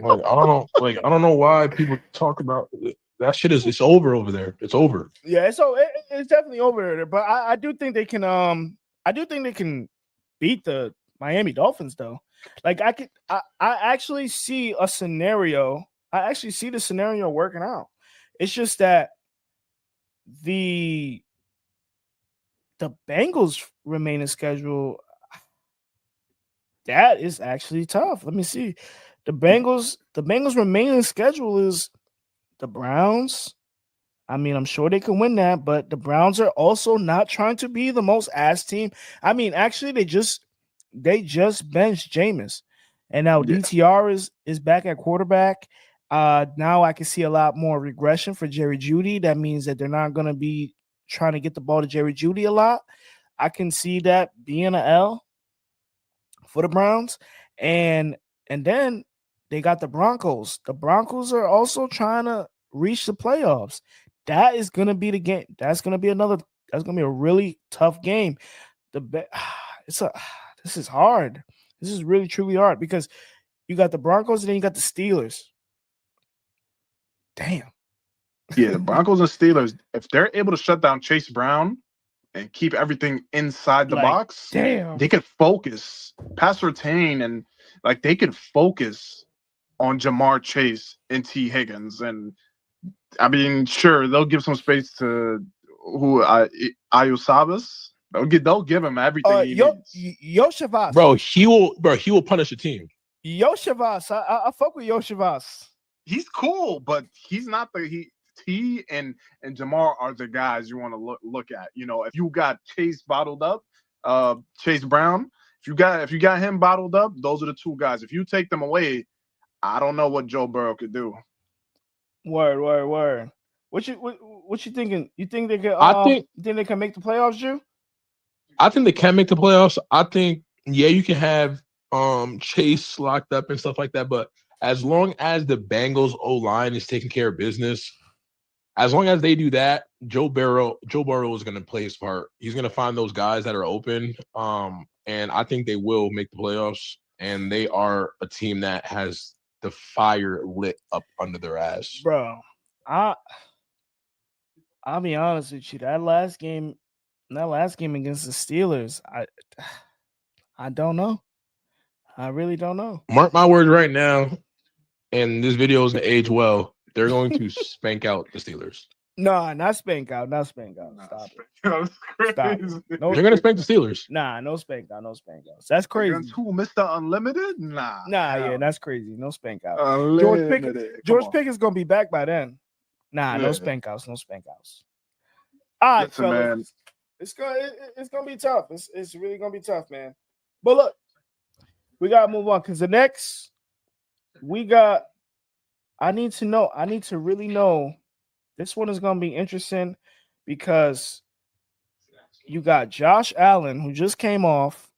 [SPEAKER 3] don't know why people talk about it. That shit it's over there. It's over.
[SPEAKER 1] Yeah, so it's definitely over there. But I do think they can. I do think they can beat the Miami Dolphins, though. Like I actually see a scenario. I actually see the scenario working out. It's just that the Bengals remaining schedule, that is actually tough. Let me see. The Bengals remaining schedule is the Browns. I mean, I'm sure they can win that, but the Browns are also not trying to be the most ass team. I mean, actually, they just benched Jameis, and now DTR is back at quarterback. Now I can see a lot more regression for Jerry Jeudy. That means that they're not going to be trying to get the ball to Jerry Jeudy a lot. I can see that being an L for the Browns. And then they got the Broncos. The Broncos are also trying to reach the playoffs. That is going to be the game. That's going to be a really tough game. This is hard. This is really, truly hard because you got the Broncos and then you got the Steelers. Damn.
[SPEAKER 2] Yeah, the Broncos and Steelers, if they're able to shut down Chase Brown and keep everything inside the box,
[SPEAKER 1] damn,
[SPEAKER 2] they could focus, pass retain, and they could focus on Jamar Chase and T. Higgins. And I mean, sure, they'll give some space to Ayusabas. They'll give him everything he needs.
[SPEAKER 1] Yoshavas.
[SPEAKER 3] Bro, he will punish a team.
[SPEAKER 1] Yoshavas. I fuck with Yoshavas.
[SPEAKER 2] He's cool, but he's not he and Jamar are the guys you want to look at. If you got Chase bottled up, Chase Brown, if you got him bottled up, those are the two guys. If you take them away, I don't know what Joe Burrow could do.
[SPEAKER 1] Word. What you thinking? You think they could?
[SPEAKER 3] You
[SPEAKER 1] think they can make the playoffs, Drew?
[SPEAKER 3] I think they can make the playoffs. I think you can have Chase locked up and stuff like that, but as long as the Bengals O-line is taking care of business, as long as they do that, Joe Burrow is going to play his part. He's going to find those guys that are open, and I think they will make the playoffs. And they are a team that has the fire lit up under their ass,
[SPEAKER 1] bro. I'll be honest with you. That last game against the Steelers, I don't know. I really don't know.
[SPEAKER 3] Mark my words right now, and this video is going to age well. They're going to spank out the Steelers.
[SPEAKER 1] No, not spank out. Stop it. Stop it. No,
[SPEAKER 3] they're going to spank the Steelers.
[SPEAKER 1] Nah, no spank out. That's crazy.
[SPEAKER 2] Who, Mr. Unlimited? Nah,
[SPEAKER 1] yeah, that's crazy. No spank out.
[SPEAKER 2] Unlimited.
[SPEAKER 1] George Pickett's going to be back by then. Nah, no spank outs. All right, fellas. It's gonna be tough. It's really gonna be tough, man. But look, we gotta move on because the next I need to really know. This one is gonna be interesting because you got Josh Allen, who just came off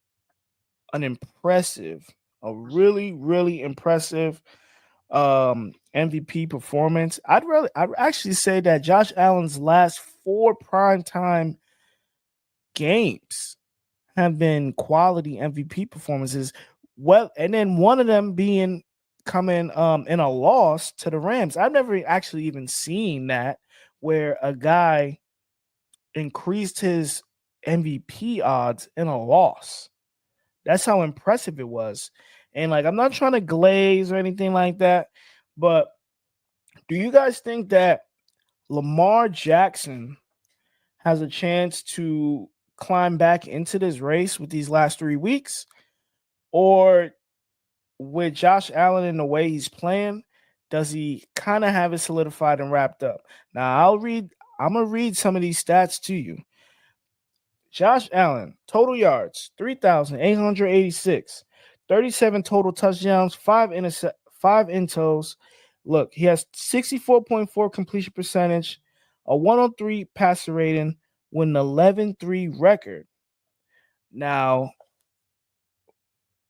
[SPEAKER 1] a really, really impressive MVP performance. I'd actually say that Josh Allen's last 4 primetime games have been quality MVP performances. Well, and then one of them being coming in a loss to the Rams. I've never actually even seen that where a guy increased his MVP odds in a loss. That's how impressive it was. And I'm not trying to glaze or anything like that, but do you guys think that Lamar Jackson has a chance to climb back into this race with these last 3 weeks? Or with Josh Allen in the way he's playing, does he kind of have it solidified and wrapped up? Now, I'm going to read some of these stats to you. Josh Allen, total yards, 3,886, 37 total touchdowns, 5 intos. Look, he has 64.4 completion percentage, a 103 passer rating with an 11-3 record. Now,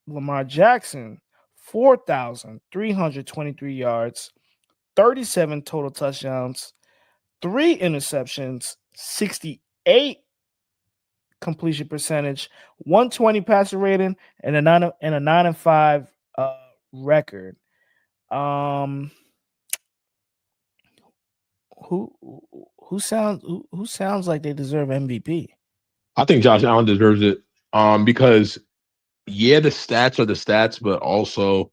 [SPEAKER 1] Lamar Jackson, 4,323 yards, 37 total touchdowns, 3 interceptions, 68 completion percentage, 120 passer rating, and a 9-5 record. Who sounds like they deserve MVP?
[SPEAKER 3] I think Josh Allen deserves it. Because the stats are the stats, but also,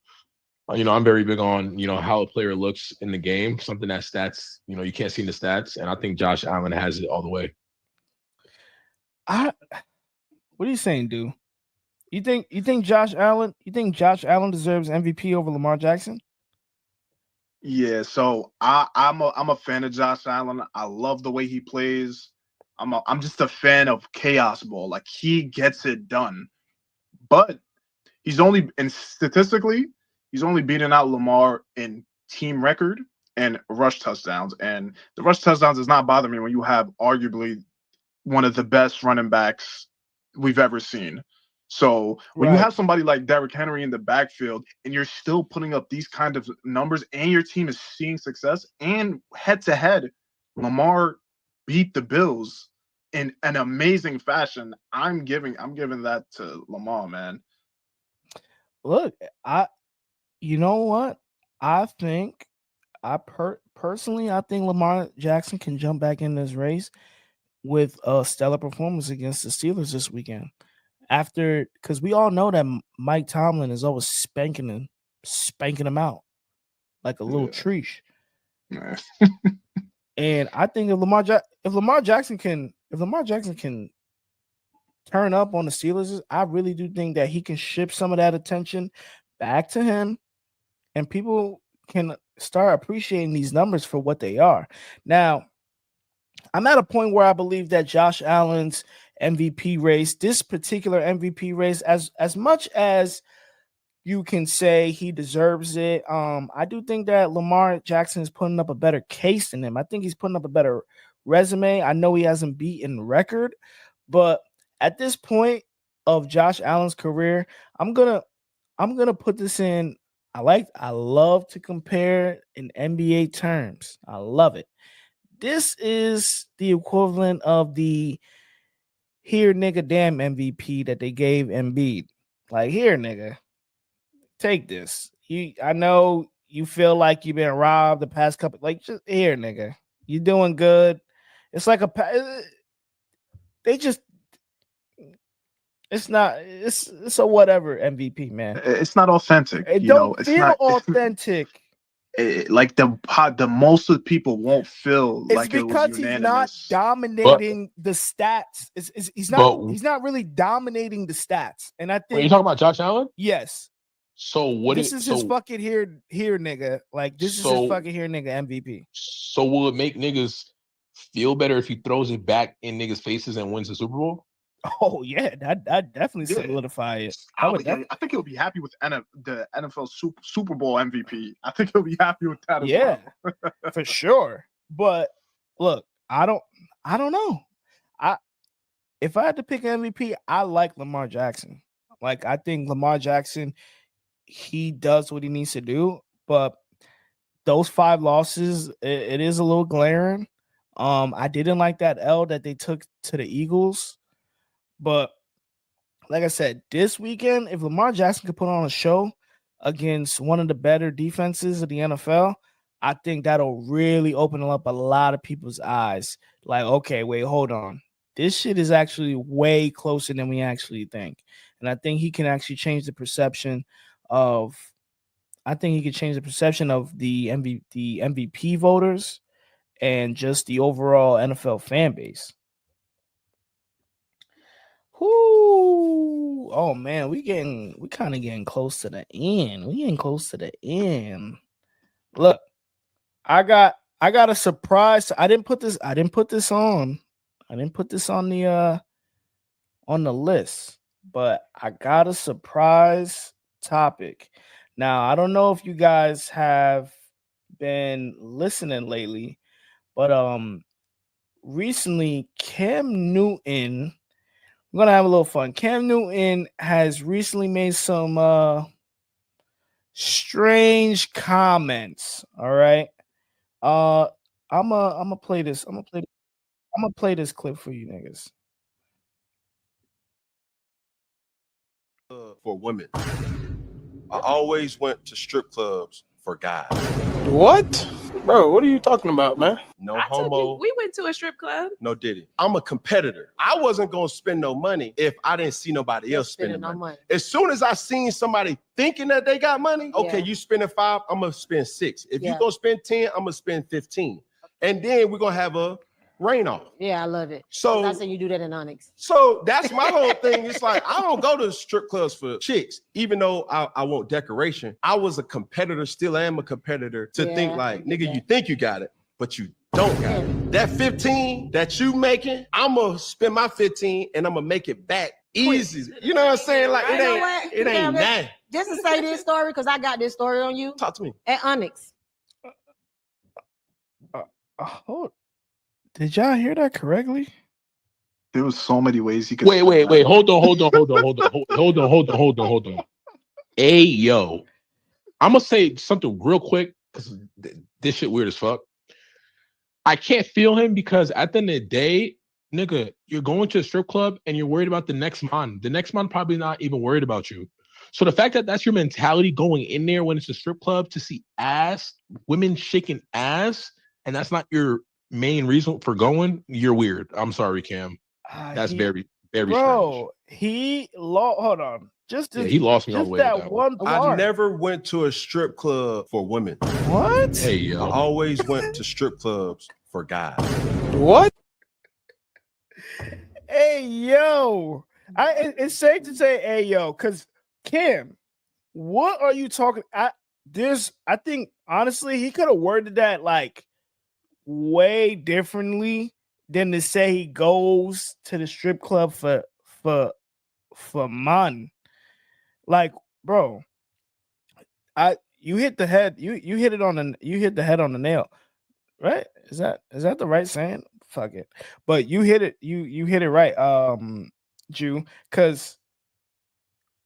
[SPEAKER 3] I'm very big on, how a player looks in the game, something that stats, you can't see in the stats. And I think Josh Allen has it all the way.
[SPEAKER 1] What are you saying, dude? You think Josh Allen deserves MVP over Lamar Jackson?
[SPEAKER 2] Yeah, so I'm a fan of Josh Allen. I love the way he plays. I'm just a fan of chaos ball. He gets it done. But statistically, he's only beating out Lamar in team record and rush touchdowns. And the rush touchdowns does not bother me when you have arguably one of the best running backs we've ever seen. So when you have somebody like Derrick Henry in the backfield and you're still putting up these kind of numbers and your team is seeing success, and head to head, Lamar beat the Bills in an amazing fashion. I'm giving that to Lamar, man.
[SPEAKER 1] Look, you know what? I think personally, I think Lamar Jackson can jump back in this race with a stellar performance against the Steelers this weekend. Because we all know that Mike Tomlin is always spanking him out like a little treesh. And I think if Lamar Jackson can turn up on the Steelers, I really do think that he can shift some of that attention back to him, and people can start appreciating these numbers for what they are. Now, I'm at a point where I believe that Josh Allen's MVP race, this particular MVP race, as much as you can say he deserves it, I do think that Lamar Jackson is putting up a better case than him. I think he's putting up a better resume. I know he hasn't beaten record, but at this point of Josh Allen's career, I'm gonna put this in. I love to compare in NBA terms. I love it. This is the equivalent of the here nigga damn MVP that they gave Embiid. Like, here nigga, take this. I know you feel like you've been robbed the past couple. Like, just here nigga, you doing good. It's like it's a whatever MVP, man.
[SPEAKER 2] It's not authentic.
[SPEAKER 1] It don't feel authentic.
[SPEAKER 2] Like the most of the people won't feel
[SPEAKER 1] it's
[SPEAKER 2] like it was unanimous.
[SPEAKER 1] It's because he's not dominating the stats. He's not really dominating the stats. And I think
[SPEAKER 3] you talking about Josh Allen?
[SPEAKER 1] Yes.
[SPEAKER 3] So
[SPEAKER 1] this is his fucking here nigga. Like, this is his fucking here nigga MVP.
[SPEAKER 3] So will it make niggas feel better if he throws it back in niggas' faces and wins the Super Bowl?
[SPEAKER 1] Oh yeah, that definitely solidify it.
[SPEAKER 2] I think he'll be happy with the NFL Super Bowl MVP. I think he'll be happy with that.
[SPEAKER 1] Yeah, for sure. But look, I don't know. If I had to pick an MVP, I like Lamar Jackson. Like, I think Lamar Jackson, he does what he needs to do. But those 5 losses, it is a little glaring. I didn't like that L that they took to the Eagles. But like I said, this weekend, if Lamar Jackson could put on a show against one of the better defenses of the NFL, I think that'll really open up a lot of people's eyes. Like, okay, wait, hold on. This shit is actually way closer than we actually think. And I think he can actually change the perception of the MVP voters and just the overall NFL fan base. Whoo! Oh man, we kind of getting close to the end. We getting close to the end. Look, I got a surprise. I didn't put this on the list, but I got a surprise topic. Now, I don't know if you guys have been listening lately, but recently Cam Newton, we're gonna have a little fun. Cam Newton has recently made some strange comments. All right. I'm gonna play this. I'm gonna play this clip for you niggas.
[SPEAKER 8] For women, I always went to strip clubs for guys.
[SPEAKER 9] What? Bro, what are you talking about, man?
[SPEAKER 8] No homo.
[SPEAKER 10] We went to a strip club.
[SPEAKER 8] No diddy. I'm a competitor. I wasn't going to spend no money if I didn't see nobody else spending money. As soon as I seen somebody thinking that they got money, okay, you spending 5, I'm going to spend 6. If you going to spend 10, I'm going to spend 15. And then we're going to have a rain off.
[SPEAKER 10] Yeah, I love it.
[SPEAKER 8] So
[SPEAKER 10] I say you do that in Onyx.
[SPEAKER 8] So that's my whole thing. It's like, I don't go to strip clubs for chicks, even though I want decoration. I was a competitor, still am a competitor, to think like, nigga, you think you got it, but you don't got it. That 15 that you making, I'm gonna spend my 15 and I'm gonna make it back easy. You know what I'm saying? Like, it ain't that.
[SPEAKER 10] Just to say this story, because I got this story on you.
[SPEAKER 8] Talk to me.
[SPEAKER 10] At Onyx.
[SPEAKER 1] Hold. Did y'all hear that correctly?
[SPEAKER 2] There was so many ways he could.
[SPEAKER 3] Wait. Hold on. Hey, yo. I'm gonna say something real quick because this shit weird as fuck. I can't feel him because at the end of the day, nigga, you're going to a strip club and you're worried about the next man. The next man probably not even worried about you. So the fact that that's your mentality going in there when it's a strip club to see ass, women shaking ass, and that's not your main reason for going, you're weird. I'm sorry, Cam. That's very, very
[SPEAKER 1] bro,
[SPEAKER 3] strange.
[SPEAKER 1] Hold on.
[SPEAKER 3] He lost me all the way.
[SPEAKER 1] That one part.
[SPEAKER 8] I never went to a strip club for women.
[SPEAKER 1] What?
[SPEAKER 3] Hey, yo.
[SPEAKER 8] I always went to strip clubs for guys.
[SPEAKER 9] What?
[SPEAKER 1] Hey, yo. It's safe to say, hey, yo, because Kim, what are you talking? I think honestly, he could have worded that like way differently than to say he goes to the strip club for money. Like, bro, you hit the head. You hit the head on the nail, right? Is that the right saying? Fuck it, but you hit it. You hit it right, Jew. Because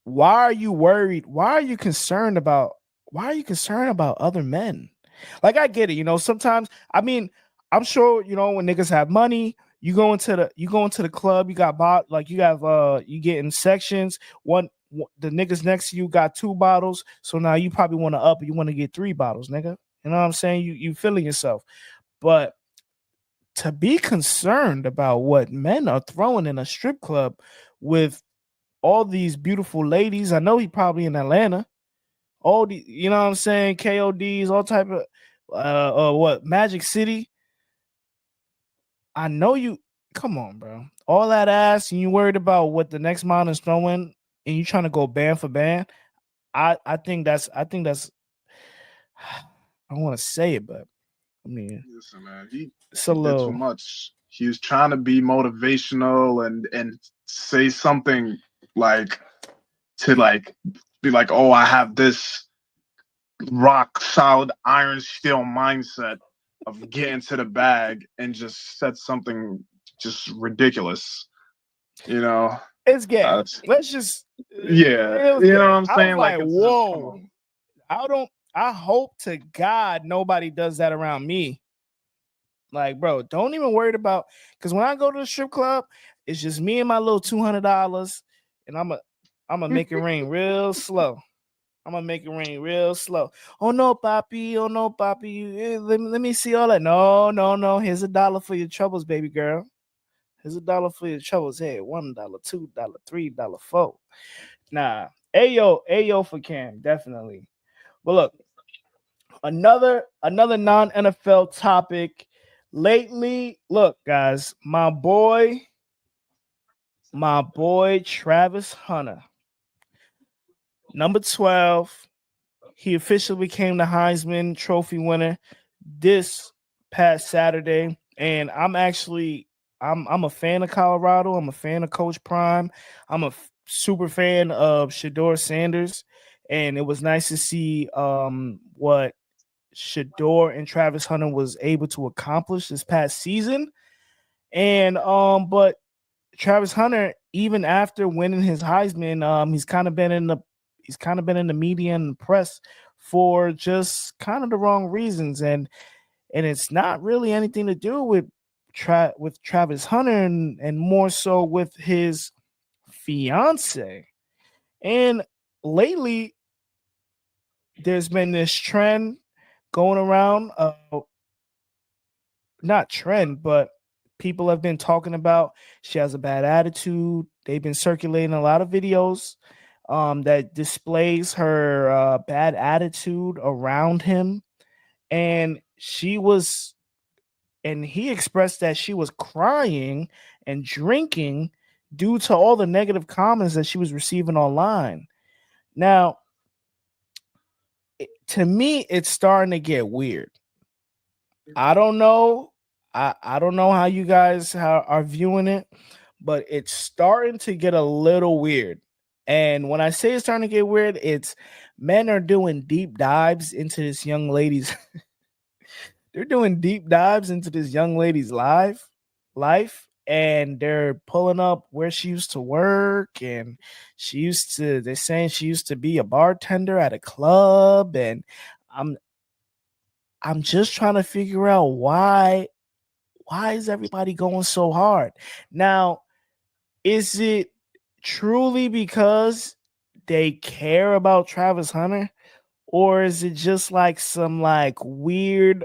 [SPEAKER 1] why are you worried? Why are you concerned about other men? Like, I get it. Sometimes, I mean, I'm sure when niggas have money, you go into the club, you got you get in sections. The niggas next to you got 2 bottles, so now you probably want to up. You want to get 3 bottles, nigga. You know what I'm saying? You feeling yourself, but to be concerned about what men are throwing in a strip club with all these beautiful ladies. I know he probably in Atlanta. All the, you know what I'm saying? KODs, all type of what Magic City. I know you. Come on, bro. All that ass, and you worried about what the next man is throwing, and you trying to go band for band. I think that's. I don't want to say it, but I mean,
[SPEAKER 2] listen, man, he
[SPEAKER 1] it's a little
[SPEAKER 2] did too much. He was trying to be motivational and say something like to be like, oh, I have this rock solid iron steel mindset of getting to the bag, and just said something just ridiculous.
[SPEAKER 1] It's gay. Let's just
[SPEAKER 2] yeah, you know what I'm saying?
[SPEAKER 1] Like
[SPEAKER 2] it's
[SPEAKER 1] whoa. I hope to God nobody does that around me. Like, bro, don't even worry about, because when I go to the strip club, it's just me and my little $200, and I'm gonna make it rain real slow. I'm gonna make it rain real slow. Oh no, papi. Oh no, papi. Let me see all that. No. Here's $1 for your troubles, baby girl. Here's $1 for your troubles. Hey, $1, $2, $3, $4. Nah, ayo for Cam, definitely. But look, another non-NFL topic. Lately, look, guys, my boy Travis Hunter, number 12. He officially became the Heisman Trophy winner this past Saturday, and I'm a fan of Colorado. I'm a fan of Coach Prime. I'm a super fan of Shedeur Sanders, and it was nice to see what Shedeur and Travis Hunter was able to accomplish this past season. And but Travis Hunter, even after winning his Heisman, he's kind of been in the media and press for just kind of the wrong reasons, and it's not really anything to do with Travis Hunter, and more so with his fiance. And lately, there's been this trend going around, not trend, but people have been talking about she has a bad attitude. They've been circulating a lot of videos that displays her bad attitude around him, and he expressed that she was crying and drinking due to all the negative comments that she was receiving online. Now, to me, it's starting to get weird. I don't know. I don't know how you guys are viewing it, but it's starting to get a little weird. And when I say it's starting to get weird, it's men are doing deep dives into this young lady's they're doing deep dives into this young lady's life, and they're pulling up where she used to work, and they're saying she used to be a bartender at a club, and I'm just trying to figure out why is everybody going so hard? Now, is it truly because they care about Travis Hunter, or is it just like some like weird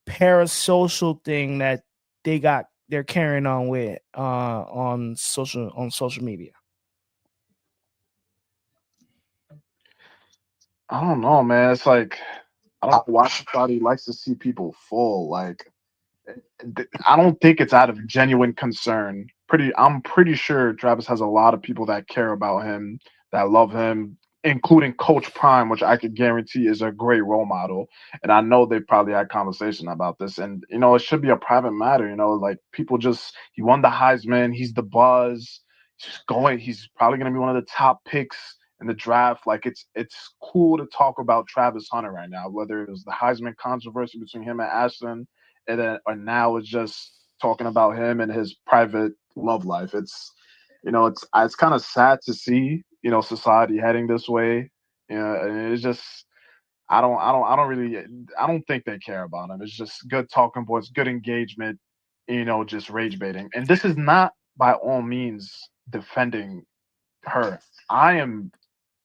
[SPEAKER 1] parasocial thing that they're carrying on with on social media?
[SPEAKER 2] I don't know, man. It's like I don't know why somebody likes to see people fall. Like I don't think it's out of genuine concern. I'm pretty sure Travis has a lot of people that care about him, that love him, including Coach Prime, which I could guarantee is a great role model. And I know they probably had conversation about this. And it should be a private matter. Like people he won the Heisman. He's the buzz. He's probably going to be one of the top picks in the draft. Like it's cool to talk about Travis Hunter right now, whether it was the Heisman controversy between him and Ashton, or now it's just talking about him and his private love life. It's kind of sad to see society heading this way. And it's just I don't think they care about him. It's just good talking points, good engagement, just rage baiting. And this is not by all means defending her.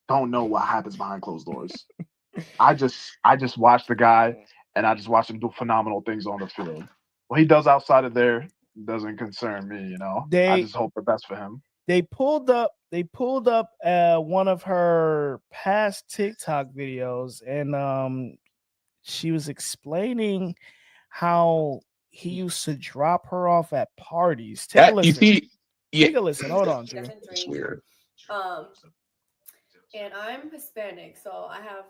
[SPEAKER 2] Don't know what happens behind closed doors. I just watch the guy, and I just watch him do phenomenal things on the field. What he does outside of there doesn't concern me, I just hope the best for him.
[SPEAKER 1] They pulled up one of her past TikTok videos, and she was explaining how he used to drop her off at parties. Take a listen. Take a listen. Hold on, Drew.
[SPEAKER 3] It's weird.
[SPEAKER 11] And I'm Hispanic, so I have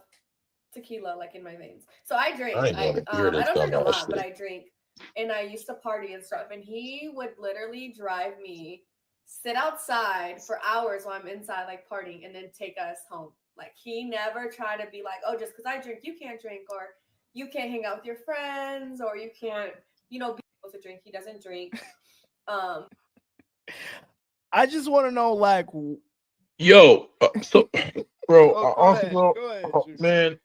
[SPEAKER 11] tequila like in my veins. So I drink. I don't drink a lot, but I drink. And I used to party and stuff. And he would literally drive me, sit outside for hours while I'm inside like partying, and then take us home. Like he never tried to be like, oh, just because I drink, you can't drink, or you can't hang out with your friends, or you can't, be able to drink. He doesn't drink.
[SPEAKER 1] I just want to know, like,
[SPEAKER 3] yo, so, bro,
[SPEAKER 1] go ahead,
[SPEAKER 3] man,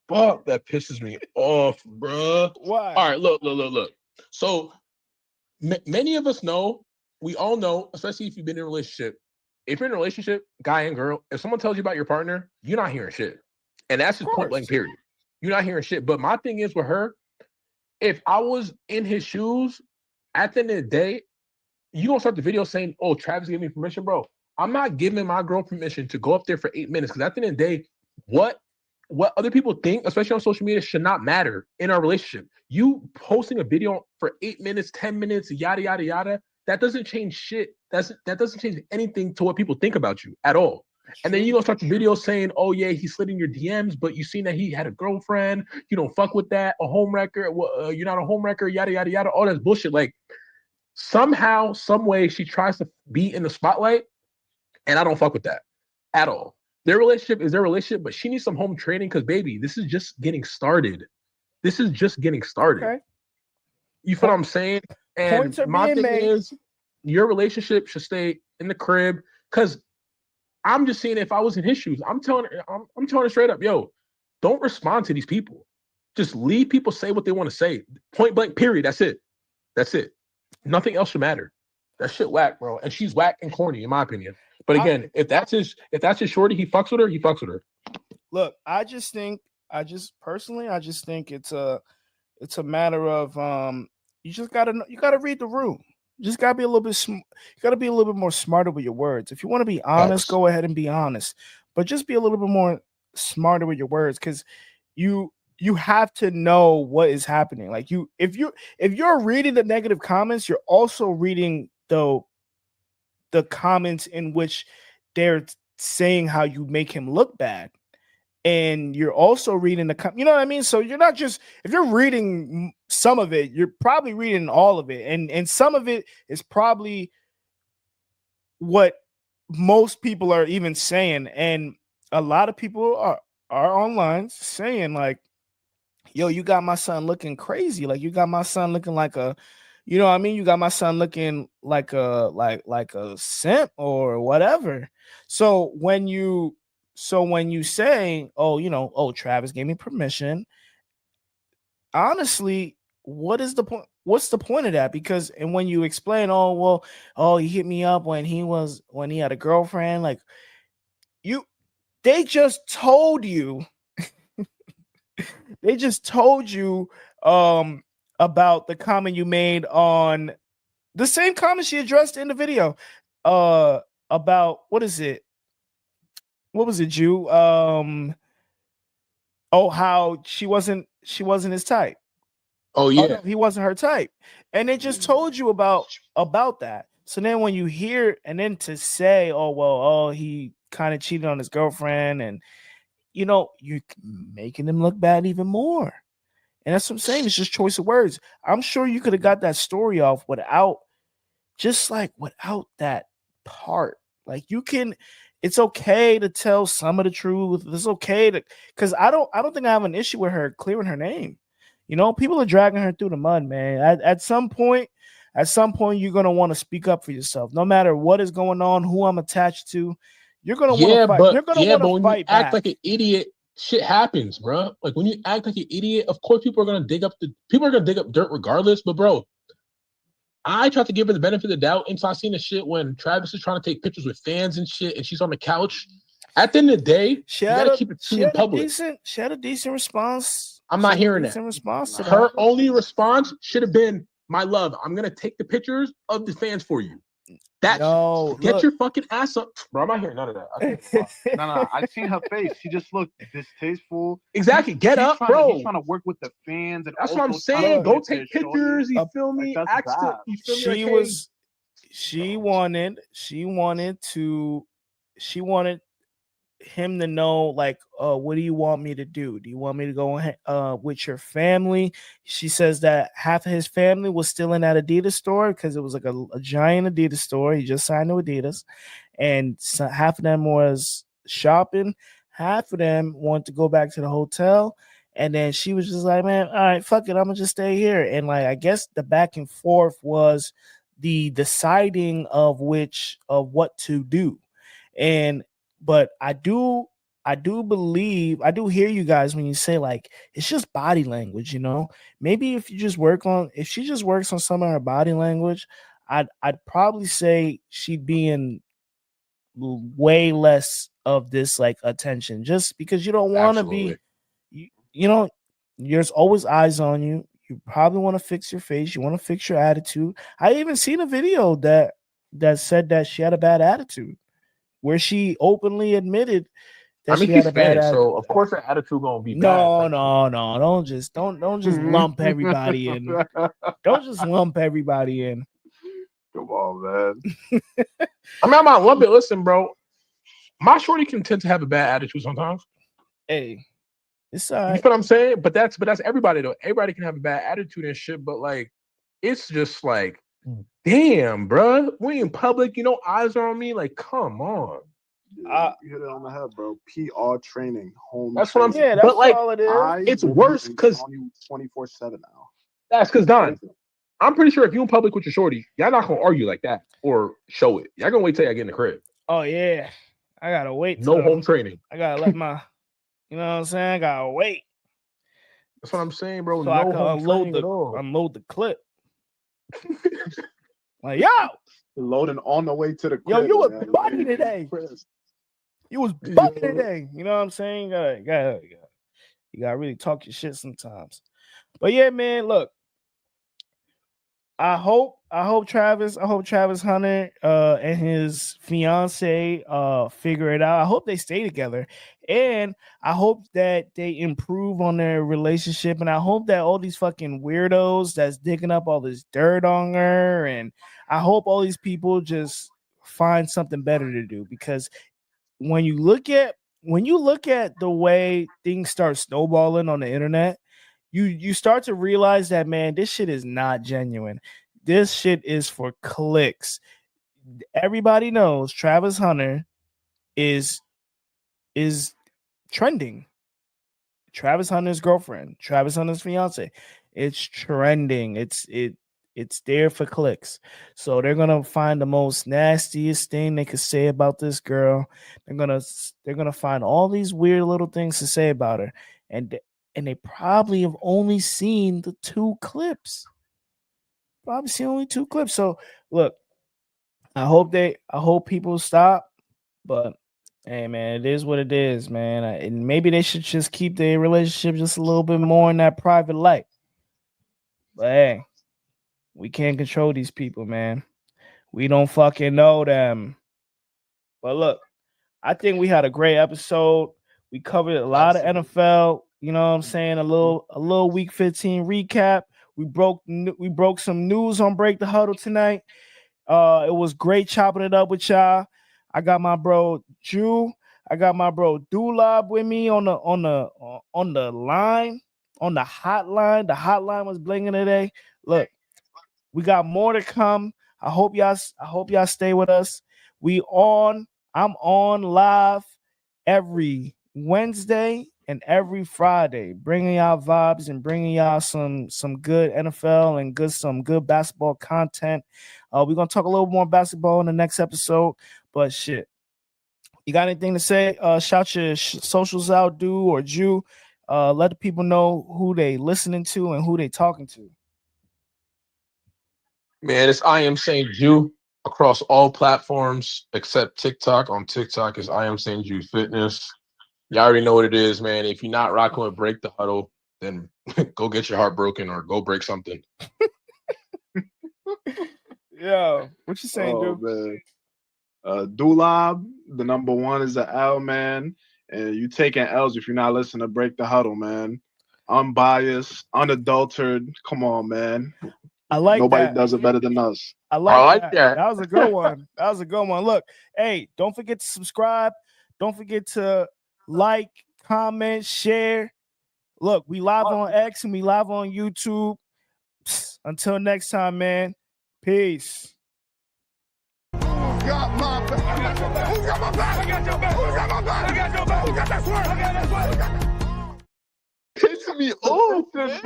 [SPEAKER 3] fuck, that pisses me off, bro.
[SPEAKER 1] Why?
[SPEAKER 3] All right, look. So, many of us know, we all know, especially if you've been in a relationship. If you're in a relationship, guy and girl, if someone tells you about your partner, you're not hearing shit, and that's just point blank period. You're not hearing shit. But my thing is with her, if I was in his shoes, at the end of the day, you gonna start the video saying, "Oh, Travis gave me permission, bro." I'm not giving my girl permission to go up there for 8 minutes, because at the end of the day, what other people think, especially on social media, should not matter in our relationship. You posting a video for 8 minutes, 10 minutes, yada yada yada, that doesn't change shit. That doesn't change anything to what people think about you at all. And then you gonna start the video saying, "Oh yeah, he slid in your DMs, but you seen that he had a girlfriend. You don't fuck with that. A homewrecker. You're not a homewrecker. Yada yada yada. All that bullshit." Like somehow, some way, she tries to be in the spotlight, and I don't fuck with that at all. Their relationship is their relationship, but she needs some home training, because baby, this is just getting started. Okay. You feel what I'm saying? And my thing is, your relationship should stay in the crib, because I'm just saying, if I was in his shoes, I'm telling her straight up, yo, don't respond to these people. Just leave people say what they want to say. Point blank, period. That's it. Nothing else should matter. That shit whack, bro. And she's whack and corny, in my opinion. But again, if that's his shorty, he fucks with her.
[SPEAKER 1] Look, I just think it's a matter of you gotta read the room. You just gotta be a little bit more smarter with your words. If you want to be honest, go ahead and be honest. But just be a little bit more smarter with your words, because you have to know what is happening. Like if you're reading the negative comments, you're also reading the comments in which they're saying how you make him look bad. And you're also reading you know what I mean? So you're not just, if you're reading some of it, you're probably reading all of it. And some of it is probably what most people are even saying. And a lot of people are online saying like, yo, you got my son looking crazy. Like you got my son looking like a You know what I mean? You got my son looking like a simp or whatever. So when you say, oh, Travis gave me permission, honestly, what is the point? What's the point of that? Because and when you explain, he hit me up when he had a girlfriend, like they just told you about the comment you made on the same comment she addressed in the video about what was it, Jew? How she wasn't his type.
[SPEAKER 3] Oh yeah.
[SPEAKER 1] No, he wasn't her type. And they just told you about that. So then when you hear and then to say, he kind of cheated on his girlfriend, and you're making him look bad even more. And that's what I'm saying. It's just choice of words. I'm sure you could have got that story off without that part. Like it's okay to tell some of the truth. It's okay because I don't think I have an issue with her clearing her name. People are dragging her through the mud, man. At some point, you're gonna want to speak up for yourself. No matter what is going on, who I'm attached to, you're gonna want to fight. You're gonna want to fight back.
[SPEAKER 3] Act like an idiot, shit happens, bro. Like when you act like an idiot, of course people are gonna dig up dirt regardless. But bro, I tried to give her the benefit of the doubt until I seen the shit when Travis is trying to take pictures with fans and shit, and she's on the couch. At the end of the day, you gotta keep it in public.
[SPEAKER 1] She had a decent response.
[SPEAKER 3] I'm not hearing that.
[SPEAKER 1] Response to
[SPEAKER 3] her only response should have been, "My love, I'm gonna take the pictures of the fans for you." Get your fucking ass up, bro. I'm not hearing none of that.
[SPEAKER 2] No. I seen her face. She just looked distasteful.
[SPEAKER 3] Exactly. Get up, bro.
[SPEAKER 2] He's trying to work with the fans, and
[SPEAKER 3] that's what I'm saying. Go take pictures. You feel me?
[SPEAKER 1] She wanted him to know, like, what do you want me to do? Do you want me to go with your family? She says that half of his family was still in that Adidas store because it was like a giant Adidas store. He just signed to Adidas, and so half of them was shopping. Half of them wanted to go back to the hotel, and then she was just like, "Man, all right, fuck it, I'm gonna just stay here." And like, I guess the back and forth was the deciding of what to do, but I do believe, I do hear you guys when you say, like, it's just body language, maybe if she just works on some of her body language, I'd probably say she'd be in way less of this like attention, just because you don't want to be, there's always eyes on you. You probably want to fix your face. You want to fix your attitude. I even seen a video that said that she had a bad attitude, where she openly admitted that she had a bad attitude.
[SPEAKER 3] So of course her attitude gonna be bad.
[SPEAKER 1] No. Don't just lump everybody in. Don't just lump everybody in.
[SPEAKER 2] Come on, man.
[SPEAKER 3] I mean, I'm not lumping. Listen, bro. My shorty can tend to have a bad attitude sometimes.
[SPEAKER 1] Hey, it's all right.
[SPEAKER 3] You feel what I'm saying? But that's everybody though. Everybody can have a bad attitude and shit, but like, it's just like, damn, bro. We in public, eyes are on me. Like, come on.
[SPEAKER 2] You hit it on the head, bro. PR training, home.
[SPEAKER 3] That's what I'm saying.
[SPEAKER 1] Yeah, that's
[SPEAKER 3] but like,
[SPEAKER 1] all it is.
[SPEAKER 3] It's worse because
[SPEAKER 2] 24/7 now.
[SPEAKER 3] That's because Don, I'm pretty sure if you in public with your shorty, y'all not gonna argue like that or show it. Y'all gonna wait till y'all get in the crib.
[SPEAKER 1] Oh yeah, I gotta wait.
[SPEAKER 3] No home training.
[SPEAKER 1] I gotta let my, you know what I'm saying? I gotta wait.
[SPEAKER 3] That's what I'm saying, bro.
[SPEAKER 1] So
[SPEAKER 3] no
[SPEAKER 1] I can
[SPEAKER 3] home training at all.
[SPEAKER 1] unload the clip. Like, yo,
[SPEAKER 2] loading on the way to the crib.
[SPEAKER 1] Yo, you was bugging today. You was bugging today. You know what I'm saying? You gotta really talk your shit sometimes. But yeah, man, look. I hope Travis Hunter and his fiance figure it out. I hope they stay together, and I hope that they improve on their relationship, and I hope that all these fucking weirdos that's digging up all this dirt on her, and I hope all these people just find something better to do, because when you look at the way things start snowballing on the internet, you start to realize that, man, this shit is not genuine. This shit is for clicks. Everybody knows Travis Hunter is trending. Travis Hunter's girlfriend, Travis Hunter's fiance, it's trending. It It's there for clicks. So they're gonna find the most nastiest thing they could say about this girl. They're gonna find all these weird little things to say about her, and they probably have only seen the 2 clips. Probably seen only 2 clips. So look, I hope people stop, but hey, man, it is what it is, man. And maybe they should just keep their relationship just a little bit more in that private light. But hey, we can't control these people, man. We don't fucking know them. But look, I think we had a great episode. We covered a lot of NFL. You know what I'm saying? A little Week 15 recap. We broke some news on Break the Huddle tonight. It was great chopping it up with y'all. I got my bro Jew. I got my bro Dulab with me on the line, on the hotline. The hotline was blinging today. Look, we got more to come. I hope y'all stay with us. I'm on live every Wednesday and every Friday, bringing y'all vibes and bringing y'all some good NFL and some good basketball content. We're gonna talk a little more basketball in the next episode, but shit. You got anything to say? Shout your socials out, Dude or Jew. Let the people know who they listening to and who they talking to.
[SPEAKER 3] Man, it's I Am St. Jew across all platforms except TikTok. On TikTok is I Am St. Jew Fitness. Y'all already know what it is, man. If you're not rocking with Break the Huddle, then go get your heart broken or go break something.
[SPEAKER 1] Yo, what you saying, dude?
[SPEAKER 2] Man. Dulab, the number 1 is the L, man. And you taking L's if you're not listening to Break the Huddle, man. Unbiased, unadulterated. Come on, man. Nobody does it better than us.
[SPEAKER 1] I like that. That was a good one. That was a good one. Look, hey, don't forget to subscribe. Don't forget to like, comment, share. Look, we live on X and we live on YouTube. Until next time, man. Peace.
[SPEAKER 12] Who's got my back? Who's got my back? I got your back. Who's got my back? I got your back. Who got that swerve? I got that swerve.
[SPEAKER 2] Pissing me off, bro. I've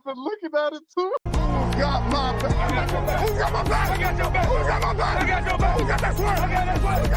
[SPEAKER 2] been looking at it too.
[SPEAKER 12] Who's got my back? Who's got my back? I got your back. Who's got my back? I got your back. Who got that swerve? I got that swerve.